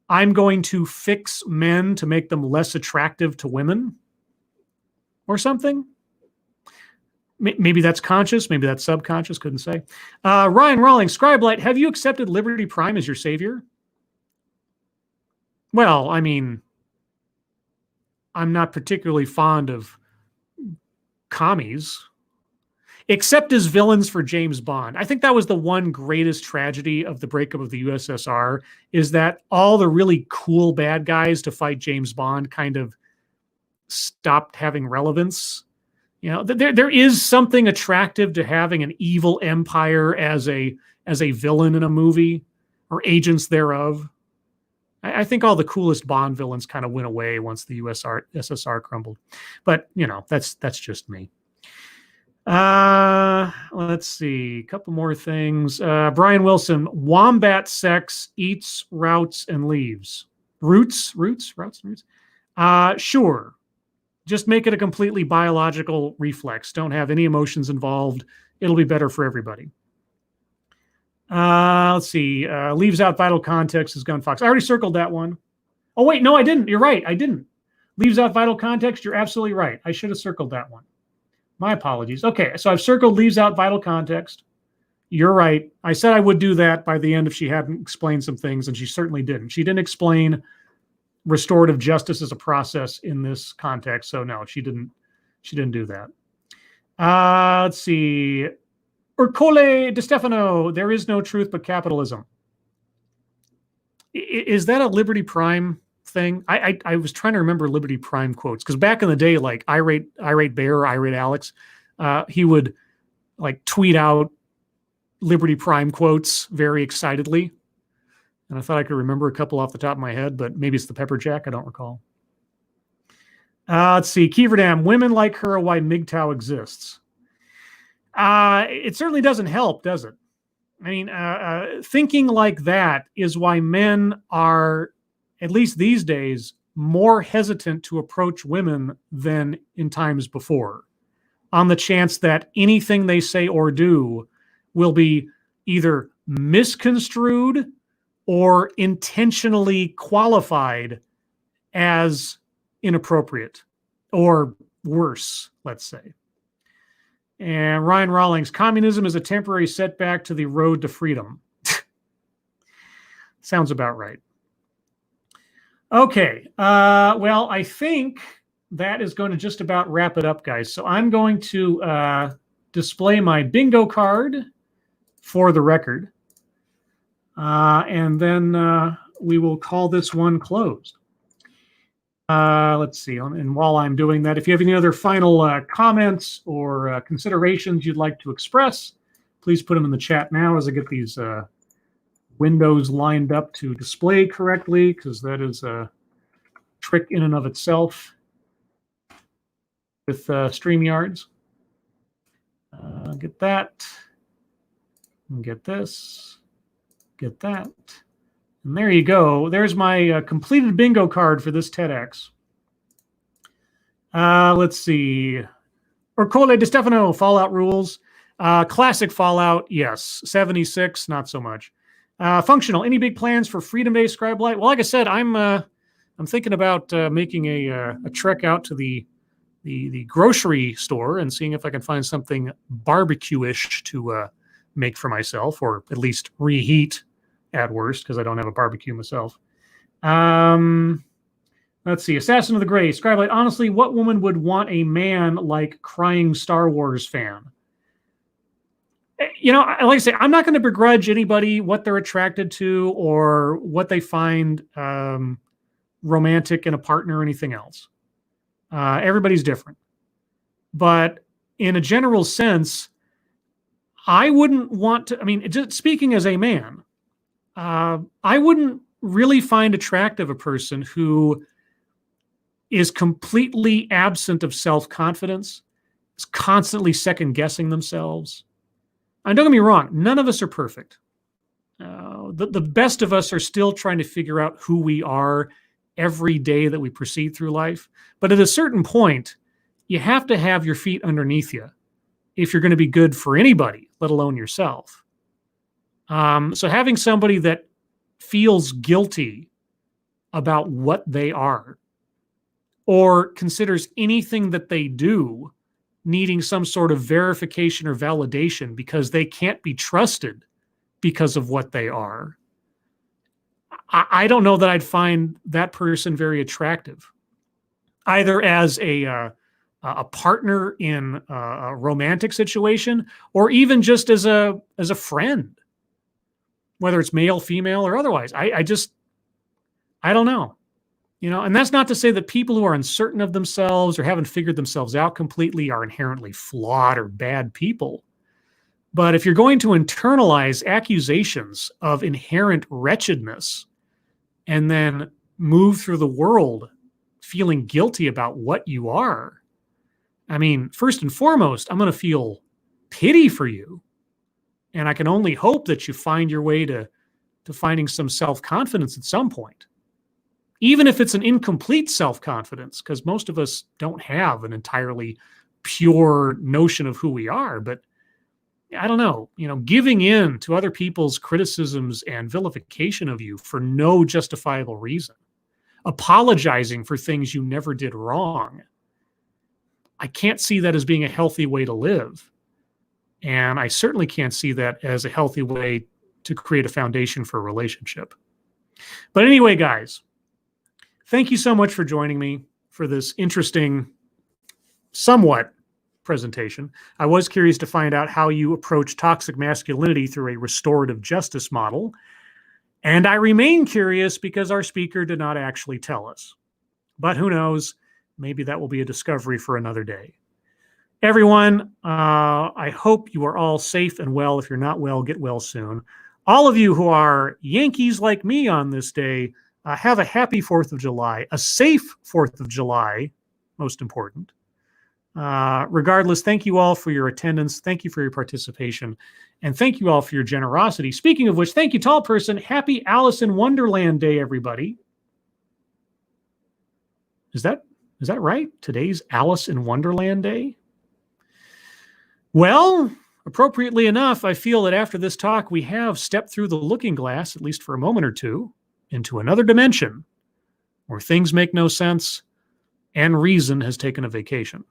I'm going to fix men to make them less attractive to women or something. Maybe that's conscious. Maybe that's subconscious. Couldn't say. Ryan Rawlings, Scribelight, have you accepted Liberty Prime as your savior? Well, I mean, I'm not particularly fond of commies, except as villains for James Bond. I think that was the one greatest tragedy of the breakup of the USSR, is that all the really cool bad guys to fight James Bond kind of stopped having relevance. You know, there is something attractive to having an evil empire as a villain in a movie, or agents thereof. I think all the coolest Bond villains kind of went away once the USSR crumbled. But, you know, that's just me. Let's see. A couple more things. Brian Wilson, wombat sex eats roots and leaves. Roots and roots? Sure. Just make it a completely biological reflex. Don't have any emotions involved. It'll be better for everybody. Let's see. Leaves out vital context is Gun Fox. I already circled that one. Oh, wait. No, I didn't. You're right. I didn't. Leaves out vital context. You're absolutely right. I should have circled that one. My apologies. Okay. So I've circled leaves out vital context. You're right. I said I would do that by the end if she hadn't explained some things, and she certainly didn't. She didn't explain restorative justice as a process in this context. So no, she didn't do that. Let's see. Ercole De Stefano, there is no truth but capitalism. Is that a Liberty Prime thing? I was trying to remember Liberty Prime quotes, because back in the day, like Irate Bear or Irate Alex, he would like tweet out Liberty Prime quotes very excitedly. And I thought I could remember a couple off the top of my head, but maybe it's the Pepper Jack. I don't recall. Let's see. Kieverdam, women like her are why MGTOW exists. It certainly doesn't help, does it? I mean, thinking like that is why men are, at least these days, more hesitant to approach women than in times before, on the chance that anything they say or do will be either misconstrued or intentionally qualified as inappropriate, or worse, let's say. And Ryan Rawlings, communism is a temporary setback to the road to freedom. Sounds about right. Okay, well, I think that is going to just about wrap it up, guys. So I'm going to display my bingo card for the record. And then we will call this one closed. Let's see. And while I'm doing that, if you have any other final comments or considerations you'd like to express, please put them in the chat now as I get these windows lined up to display correctly, because that is a trick in and of itself with StreamYards. Get that. And get this. Get that. And there you go. There's my completed bingo card for this TEDx. Let's see. Ercole De Stefano, Fallout rules. Classic Fallout, yes. 76, not so much. Functional. Any big plans for Freedom Day Scribe Light? Well, like I said, I'm thinking about making a trek out to the grocery store and seeing if I can find something barbecue-ish to make for myself, or at least reheat at worst, because I don't have a barbecue myself. Let's see. Assassin of the Gray. Scribelight. Honestly, what woman would want a man like crying Star Wars fan? You know, like I say, I'm not going to begrudge anybody what they're attracted to or what they find romantic in a partner or anything else. Everybody's different. But in a general sense, I wouldn't want to, I mean, just speaking as a man, I wouldn't really find attractive a person who is completely absent of self-confidence, is constantly second-guessing themselves. And don't get me wrong, none of us are perfect. The best of us are still trying to figure out who we are every day that we proceed through life. But at a certain point, you have to have your feet underneath you if you're going to be good for anybody, let alone yourself. So having somebody that feels guilty about what they are, or considers anything that they do needing some sort of verification or validation because they can't be trusted because of what they are, I don't know that I'd find that person very attractive, either as a partner in a romantic situation, or even just as a friend, whether it's male, female, or otherwise. I don't know. You know, and that's not to say that people who are uncertain of themselves or haven't figured themselves out completely are inherently flawed or bad people. But if you're going to internalize accusations of inherent wretchedness and then move through the world feeling guilty about what you are, I mean, first and foremost, I'm going to feel pity for you. And I can only hope that you find your way to finding some self-confidence at some point. Even if it's an incomplete self-confidence, because most of us don't have an entirely pure notion of who we are. But I don't know, giving in to other people's criticisms and vilification of you for no justifiable reason, apologizing for things you never did wrong. I can't see that as being a healthy way to live. And I certainly can't see that as a healthy way to create a foundation for a relationship. But anyway, guys, thank you so much for joining me for this interesting, somewhat presentation. I was curious to find out how you approach toxic masculinity through a restorative justice model. And I remain curious because our speaker did not actually tell us. But who knows? Maybe that will be a discovery for another day. Everyone, I hope you are all safe and well. If you're not well, get well soon. All of you who are Yankees like me on this day, have a happy 4th of July, a safe 4th of July, most important. Regardless, thank you all for your attendance. Thank you for your participation. And thank you all for your generosity. Speaking of which, thank you, tall person. Happy Alice in Wonderland Day, everybody. Is that right? Today's Alice in Wonderland Day? Well, appropriately enough, I feel that after this talk, we have stepped through the looking glass, at least for a moment or two, into another dimension where things make no sense and reason has taken a vacation.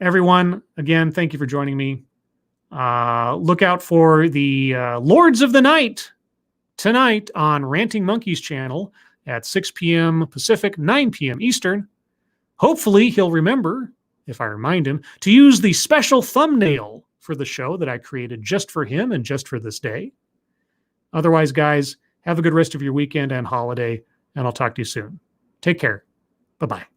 Everyone, again, thank you for joining me. Look out for the Lords of the Night tonight on Ranting Monkey's channel at 6 p.m. Pacific, 9 p.m. Eastern. Hopefully, he'll remember, if I remind him, to use the special thumbnail for the show that I created just for him and just for this day. Otherwise, guys, have a good rest of your weekend and holiday, and I'll talk to you soon. Take care. Bye-bye.